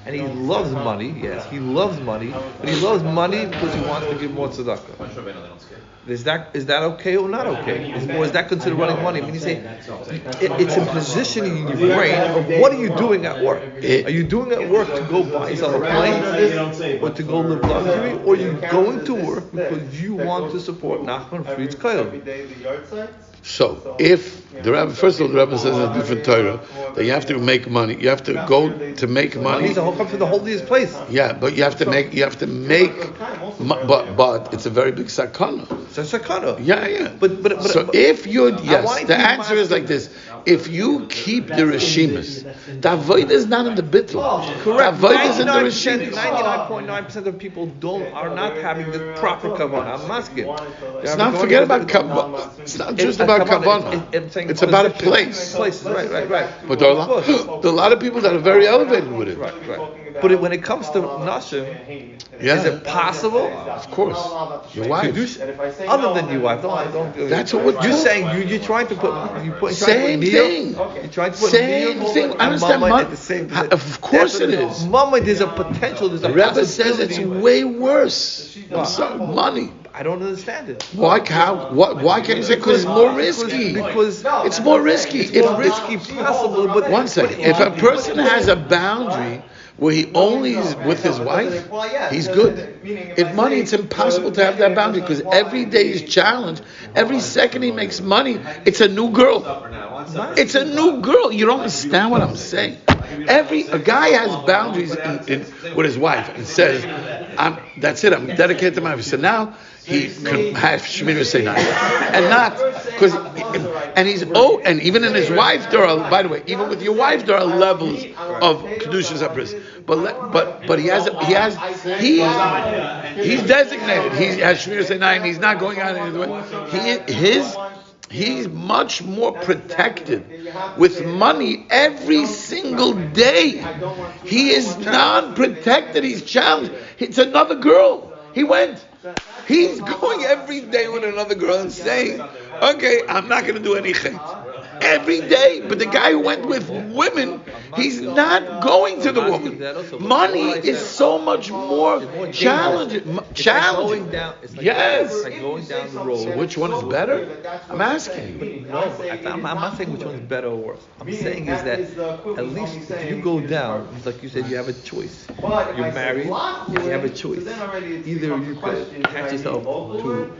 and he loves money, yes, he loves money, but he loves money because he wants to give more tzedakah. Is that okay or not okay? Or is that considered running money? I mean, you say it's a positioning in your brain of what are you doing at work? Are you doing at work to go buy yourself a plane, or to go live luxury, or are you going to work because you want to support Nachman Fried's Kollel? So, if the Rebbe, first of all, the Rebbe says in a different Torah that you have to make money. You have to go to make money. Money's a whole come to the holiest place. Yeah, but you have to make. But it's a very big sakana. It's a sakana. Yeah. But so if you the answer is like this: if you keep the reshimas, the avodah is not in the bittul. Correct. The avodah is in the reshimas. 99.9% of people are not having the proper kavanah. I'm asking. It's not forget about kavanah. It's not just about kavanah. It's about a place. Places, right. But there are a lot of people that are very elevated with it. Right. But when it comes to nashim, is it possible? Of course. Your wife. Other than your wife, don't. That's what you're saying. You're trying to put same thing. You're trying to put same thing. I understand. At the same position. Of course it is. Mama, there's a potential. There's a the Rebbe says it's way worse. I'm sorry, money. I don't understand it. Why can't you say because it's more risky? Because it's more risky. It's more risky possible, but one second. If a person has a boundary where he only is with his wife, he's good. In money, it's impossible to have that boundary because every day is challenge. Every second he makes money, it's a new girl. It's a new girl. You don't understand what I'm saying. A guy has boundaries with his wife and says, that's it, I'm dedicated to my wife. So now he can have Shemini say nine. And not, because, and even in his wife, there are, by the way, even with your wife, there are levels of Kedushas Abris. But he's designated. He has Shemini say nine, he's not going out any other way. He's much more protected with money every single day. He is non-protected. He's challenged. It's another girl. He went. He's going every day with another girl and saying, okay, I'm not going to do any chet. Every day. But the guy who went with women, he's not going to the woman. Money is so much more challenging. Yes. It's like going down the road. So which one is better? I'm asking you. No, I'm not saying which one's better or worse. I'm saying is that at least if you go down, like you said, you have a choice. You're married, you have a choice. Either you could attach yourself to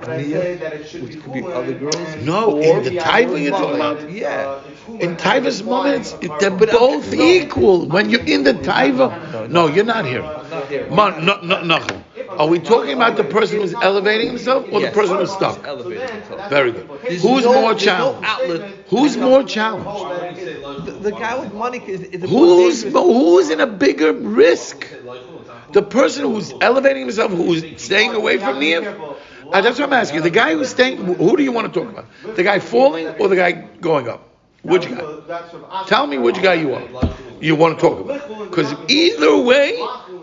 Nia, which could be other girls. No, in the Taiva you're talking about? Yeah. In Taiva's moments, they're both equal. When you're in the Taiva, no, you're not here. No. Are we talking about the person who's elevating himself or the person who's stuck? Elevating himself. Very good. Who's more challenged? Who's more challenged? The guy with money is who's in a bigger risk? The person who's elevating himself, who's staying away from Nia? That's what I'm asking you. The guy who's staying, who do you want to talk about? The guy falling or the guy going up? Which guy? Tell me which guy you want to talk about. Because either way,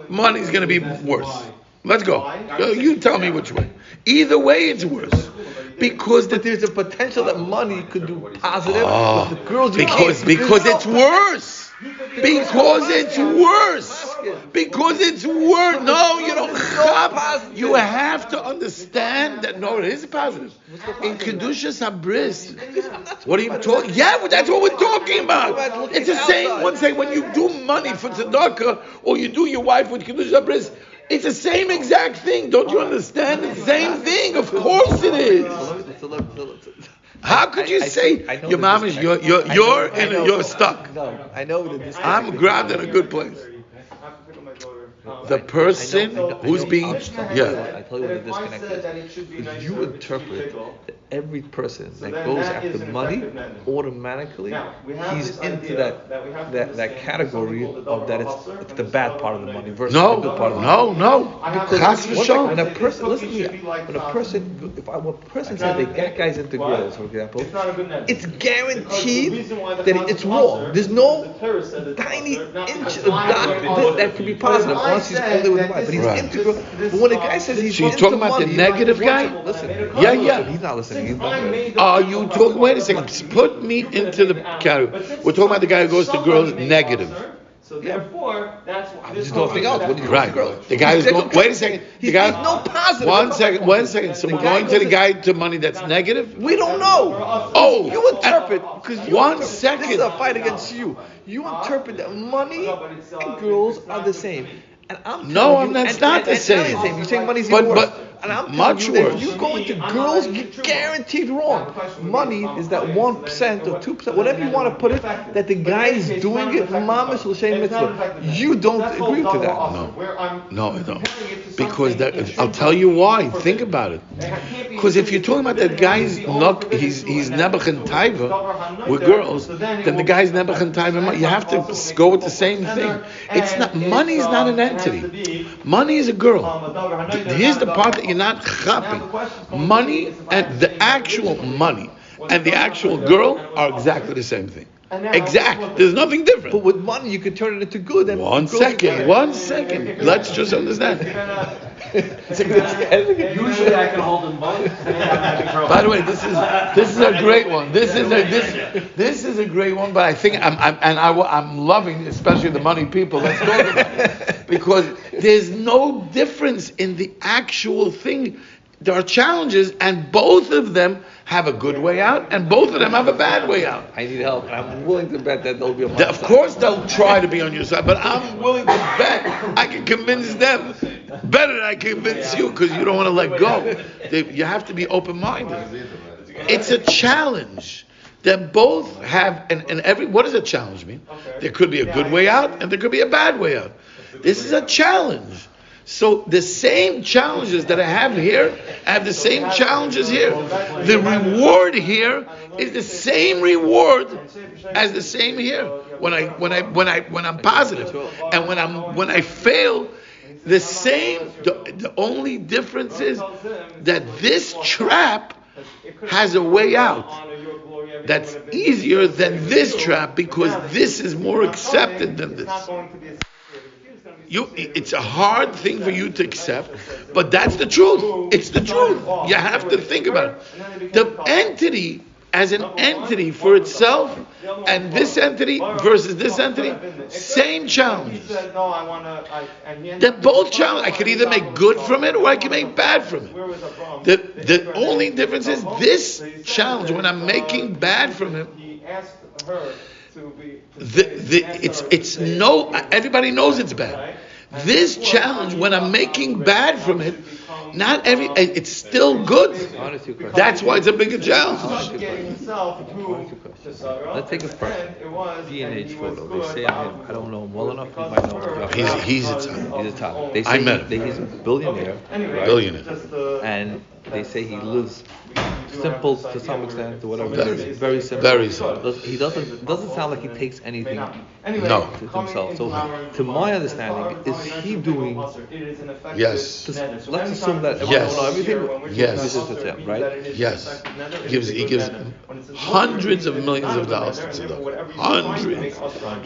money's going to be worse. Let's go. You tell me which way. Either way, it's worse. Because there's a potential that money could do positive. Oh, but the girls because it's worse. Because it's worse. Because it's worse. No, you don't have. You have to understand that. No, it is positive. In Kedushas Habris, what are you talking? Yeah, well, that's what we're talking about. It's the same. One say when you do money for tzedakah or you do your wife with Kedushas Habris. It's the same exact thing. Don't you understand? It's the same thing. Of course it is. How could you say your mom is you're stuck? No, I know that I'm grabbed in a good place. The person who's being I tell you what the disconnect is. You interpret that every person that goes after money automatically he's into that category of that it's the bad part of the money versus the good part of the money. No. Because when a person listen to me, when a person says that guy's into girls, for example, it's guaranteed that it's wrong. There's no tiny inch of dot that could be positive. Once he's only with wife, but he's into girls. But when a guy says he's into talking money, about the negative guy? Listen, He's not listening. He's not. Are you talking? Wait a second. Put me into the category. We're talking about the guy who goes to girls negative. So therefore, that's what there's nothing else. What do you right. The guy who's going. Wait a second. The guy. No positive. One second. So we're going to the guy to money that's negative. We don't know. Oh, you interpret because one second. This is a fight against you. You interpret that money and girls are the same. And I'm that's not the same. You're saying money's even worse. And I'm much worse. If you go into girls, you're guaranteed wrong. Money is that 1% or 2%, whatever you want to put it, that the guy is doing it. Mamash l'shem mitzvah. You don't agree to that. No, I don't. Because I'll tell you why. Think about it. Because if you're talking about that guy's he's Nebuch and Taiva with girls, then the guy's Nebuch and Taiva. You have to go with the same thing. It's not. Money is not an entity. Money is a girl. Here's the part that you're not chapping. Money and the actual money and the actual girl are exactly the same thing. Exact. There's nothing different. But with money, you could turn it into good. And One second. Let's just understand. Usually I can hold them both. By the way, this is a great one. This is a great one. But I think I'm loving, especially the money people. Let's talk about it because there's no difference in the actual thing. there are challenges, and both of them have a good way out, and both of them have a bad way out. I need help, and I'm willing to bet that they'll be on my Of course, they'll try to be on your side, but I'm willing to bet I can convince them better than I can convince you, because you don't want to let go. You have to be open-minded. It's a challenge. They both have, and what does a challenge mean? There could be a good way out, and there could be a bad way out. This is a challenge. So the same challenges that I have here, I have the same challenges here. The reward here is the same reward as the same here. When I'm positive, and when I fail, the same. The only difference is that this trap has a way out that's easier than this trap, because this is more accepted than this. It's a hard thing for you to accept, but that's the truth. It's the truth. You have to think about it. The entity as an entity for itself, and this entity versus this entity, same challenge. They're both challenges. I could either make good from it or I can make bad from it. The only difference is this challenge, when I'm making bad from it, everybody knows it's bad. This challenge, when I'm making bad from it, it's still good. That's why it's a bigger challenge. Let's take a person, D&H photo. They say on him, I don't know him well enough, you might know him. He's a top. He's a top. They say that he's a billionaire. Right? Billionaire. And they say he lives simple to some extent, or whatever. Very simple. Very simple. He doesn't sound like he takes anything to himself. So, to my understanding, is he doing? Yes. Let's assume that everyone yes. know everything. Yes. Him, right? Yes. He gives hundreds of millions of dollars to tzedakah. Hundreds.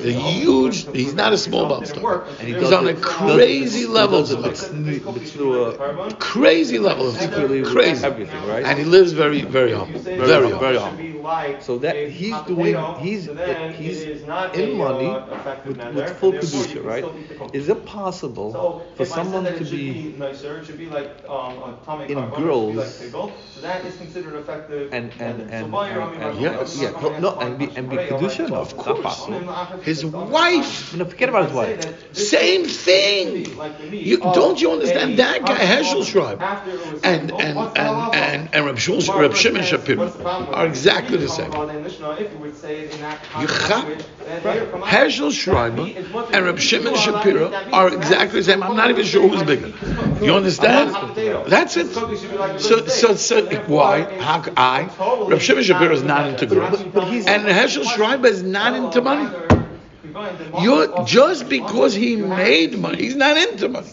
The huge. He's not a small ballstar. And he's on a crazy level. Crazy level. Crazy. Everything, right? And he lives very, very humble. Very humble. So that he's in money with full kedusha, right? Is it possible for someone to be in girls and be kedusha? No, of course. Not possible. His wife. No, forget about his wife. Same thing. Don't you understand? That guy Herschel Schreiber and Reb Shimon Shapiro are exactly the same. Herschel Schreiber and Reb Shimon Shapiro are exactly the same. I'm not even sure who's bigger. You understand? That's it. So why? Reb Shimon Shapiro is not into girls, and Herschel Schreiber is not into money. Just because he made money, he's not into money.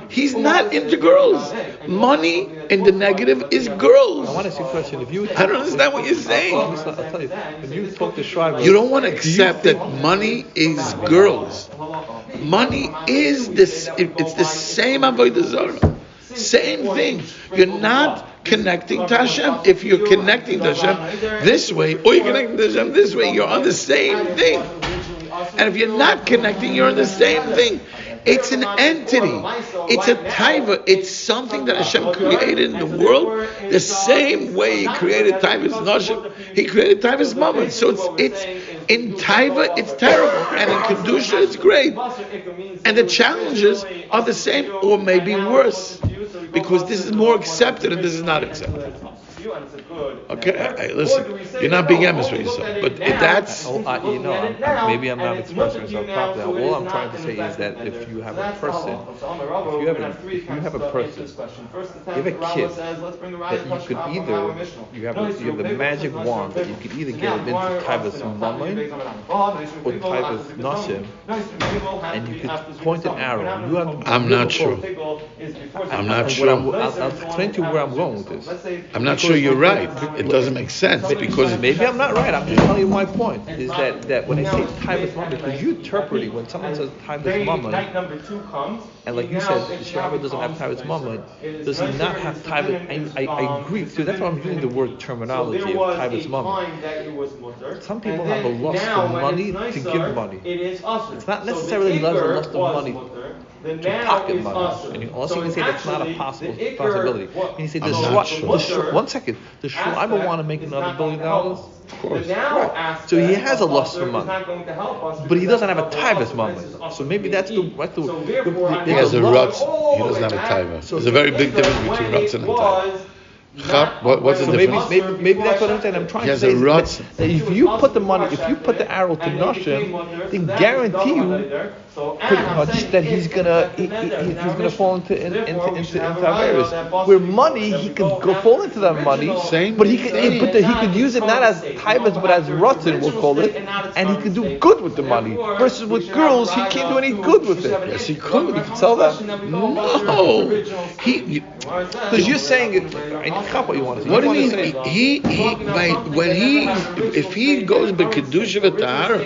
He's not into girls. Money in the negative is girls. I want to ask you a question. I don't understand what you're saying. I'll tell you. When you talk to Schreiber, you don't want to accept that money is girls. Money is this. It's the same avodah zarah. Same thing. You're not connecting to Hashem. If you're connecting to Hashem this way, or you're connecting to Hashem this way, you're on the same thing. And if you're not connecting, you're on the same thing. It's an entity. It's a taiva. It's something that Hashem created in the world the same way He created taiva's nashim. He created taiva's mammon. So it's in taiva, it's terrible, and in kedusha, it's great. And the challenges are the same, or maybe worse, because this is more accepted and this is not accepted. Okay, listen, you're not being honest with yourself, but that's... maybe I'm not expressing myself properly. All I'm trying to say is that if you have a person, you have a kid, that you could either, you have the magic wand, that you could either get him into Taiva's Mammon or Taiva's Nashim, and you could point an arrow. I'm not sure. I'll explain to you where I'm going with this. I'm not sure you're right. It doesn't make sense, because maybe I'm not right. I'm just telling you my point. Is that when I say Taiva's Mammon, because you interpret it when someone says Taiva's Mammon, and like you said, the Shabbat doesn't have Taiva's Mammon, does he not have Taiva? I agree. So that's why I'm using the word terminology of Taiva's Mammon. Some people have a lust for money to give money. It's not necessarily lust of money. to pocket money. And also you can say that's not a possibility. And you say, one second, does Schreiber want to make another $1 billion? Of course. Right. So he has a lust for money, but he doesn't have a tithe moment. So maybe that's the he has a rutz. He doesn't have a tithe. So there's a very big difference between rutz and a tithe. What's the difference? Maybe that's what I'm saying. I'm trying to say that if you put the arrow to Nashim, then guarantee you pretty much that he's gonna fall into Averis. Where money, he could fall into that money, but he could use it not as taivas but as rotten, we'll call it, and he could do good with the money. Versus with girls, he can't do any good with it. Yes, he could. You can tell that. No, because you're saying it. I got what you want to say. What do you mean? If he goes by kedusha v'tahara,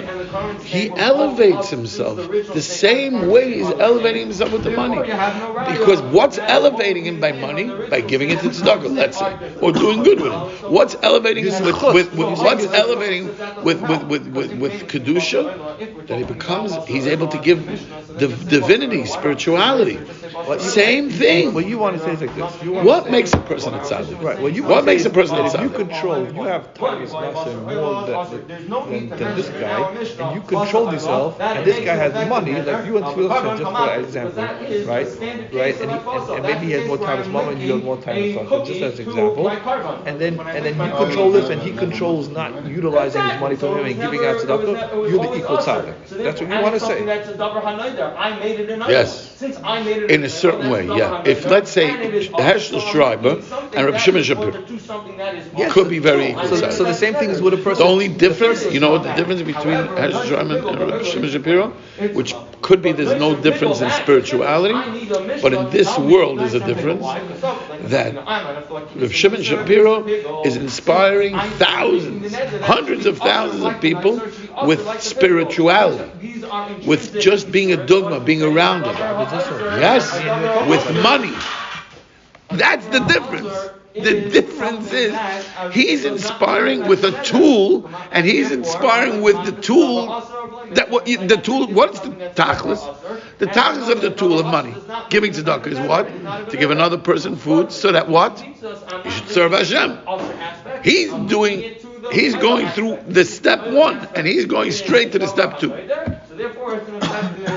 he elevates himself the same way he's elevating himself with the money. Because what's elevating him by money? By giving it to tzedakah, let's say, or doing good with him. What's elevating him with kedusha? That he's able to give divinity, spirituality. Same thing. What you want to say is like this. What makes a person a tzaddik? Right. What makes a person a tzaddik? You have Tavis Nasa more than this guy, and you control yourself, and this guy has money, like you and Tefillah, just for example, right? And maybe he has more Tavis Mama, and you have more Tavis Nasa, just as an example. And then you control this, and he controls not utilizing his money from him and giving out tzedakah. You're the equal tzaddik. That's what you want to say. Yes. In a certain way, yeah. If let's say Herschel Schreiber and Rabbi Shimon Shapiro could be very equal. So the same thing is with a person. The only difference, you know what the difference between Herschel Schreiber and Rabbi Shimon Shapiro? Which could be there's no difference in spirituality, but in this world there's a difference that Rabbi Shimon Shapiro is inspiring thousands, hundreds of thousands of people with spirituality, with just being a dogma, being around it. Yes, with money. That's the difference. The difference is he's inspiring with a tool, and he's inspiring with the tool. What's the tachlis? The tachlis of the tool of money, giving tzedakah, is what? To give another person food, so that what? He should serve Hashem. He's going through the step one, and he's going straight to the step two.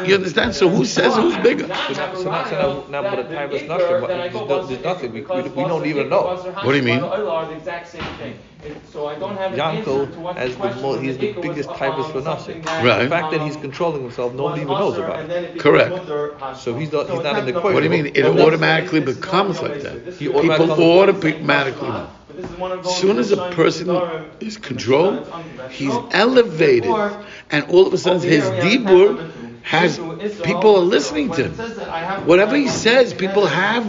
You understand? So who says who's bigger? So now, but a time is nothing. There's nothing. We don't even know. What do you mean? Yanko, he's the biggest typist for nothing. Right. The fact that he's controlling himself, nobody even knows about it. Correct. So he's not in the equation. What do you mean? It automatically becomes like that. People automatically know. As soon as a person is controlled, he's elevated, and all of a sudden his dibur has people are listening to him. Whatever he says, people have.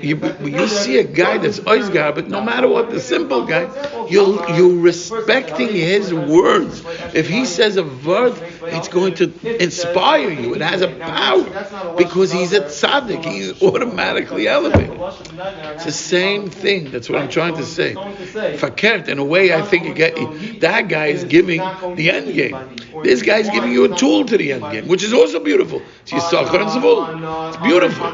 You see a guy that's oisgar, but no matter what, the simple guy, you're respecting his words. If he says a word, it's going to inspire you. It has a power because he's a tzaddik. He's automatically elevated. It's the same thing. That's what I'm trying to say. Fakert, in a way, I think that guy is giving the end game. This guy is giving you a tool to the end game, which is also beautiful. It's Yisachar and Zvul. It's beautiful.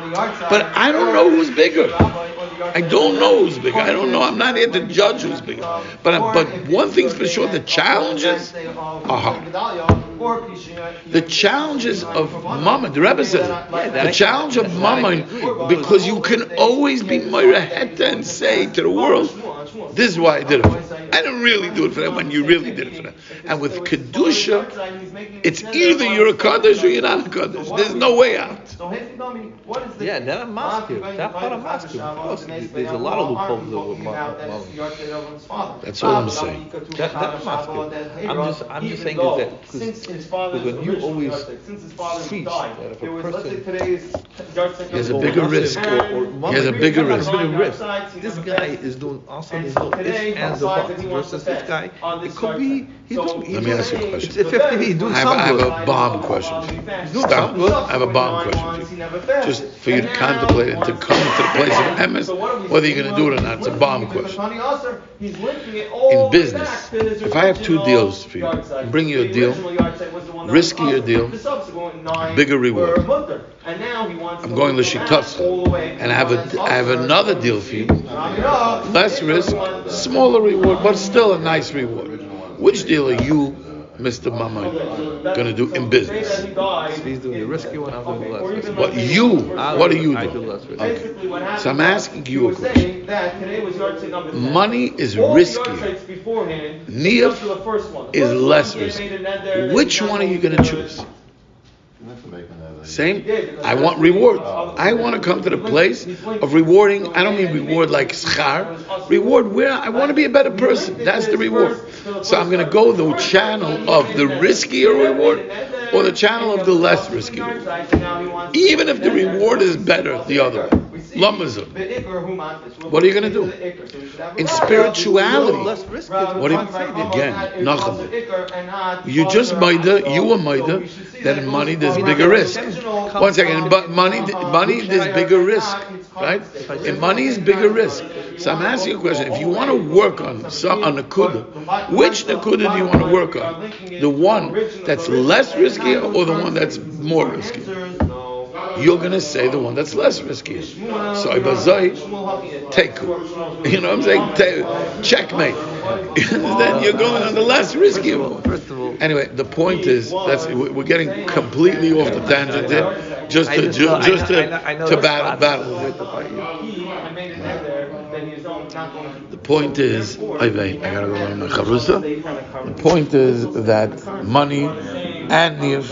But I don't know who's bigger. I don't know who's bigger. I don't know. I'm not here to judge who's bigger. But one thing's for sure: the challenges are hard. The challenges of Mammon, the Rebbe says, the challenge of Mammon, because you can always be Moiraheta and say to the world, this is why I did it for them. I didn't really do it for them when you really did it for them. And with Kedusha, it's either you're a Kaddish or you're not a Kaddish. There's no way out. Yeah, then I'm masculine. That part I'm masculine. Of course, there's a lot of loopholes with Mammon. That's all I'm saying. That I'm masculine. I'm just saying that because when you always preach that if a person has a bigger risk, he has a bigger risk. This guy is doing also this and the box versus this guy. It could be. Let me ask you a question. It's 50. He's doing something. I have a bomb question. Stop. I have a bomb question. Just for you to contemplate and to come to the place of emes, whether you're going to do it or not. It's a bomb question. In business, if I have two deals for you, bring you a deal, riskier deal, bigger reward. And now he wants I'm going l'shitotcha, and I have another deal for you. Less risk, smaller reward, but still a nice reward. Which deal are you, Mr. Mama, going to do in business? So he's doing the risky one, I'm doing the less risky. What are you I do doing? less risky. Okay. So I'm asking you a question. Money is riskier. Niyah is less risky. Which one are you going to choose? Same. I want reward. I want to come to the place of rewarding. I don't mean reward like schar. Reward where I want to be a better person. That's the reward. So I'm going to go the channel of the riskier reward or the channel of the less risky reward. Even if the reward is better, the other one. Lamazim. What are you going to do? In spirituality, what do you, again, Nachman, you just you were maida that in money there's bigger risk. One second, but money there's bigger risk, right? In money is bigger risk. So I'm asking you a question. If you want to work on nakuda, which nakuda do you want to work on? The one that's less risky or the one that's more risky? You're going to say the one that's less risky. So Ibazai, take. You know what I'm saying? Checkmate. Then you're going on the less risky one. Anyway, the point is, we're getting completely off the tangent here. Just to battle. The point is, I gotta go on my chavrusa. The point is that money and niyuf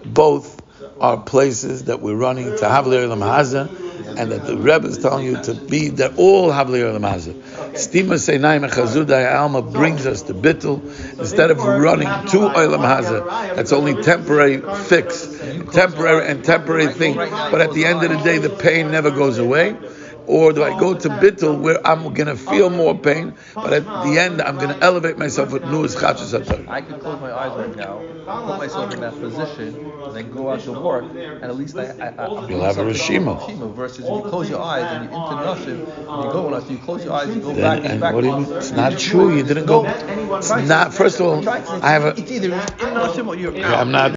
both are places that we're running to Havli Olam Hazeh, and that the Rebbe is telling you to be that all Havli Olam Hazeh. Stima Seinai Mechazudai Alma brings us to Bittul instead of running to Olam Hazeh. That's only temporary fix, temporary thing. But at the end of the day, the pain never goes away. Or do I go to Bittul where I'm going to feel more pain, but at the end I'm going to elevate myself with Nu'as Chachas HaTorah. I could close my eyes right now, put myself in that position, and then go out to work, and at least I'm You'll have a Rishima. Versus if you close your eyes and you're into Nashim, and you go on, so you close your eyes, you go back. And what do you mean? It's not true. You didn't go. It's not. First of all, I have a. It's either in Nashim or you're out. I'm not.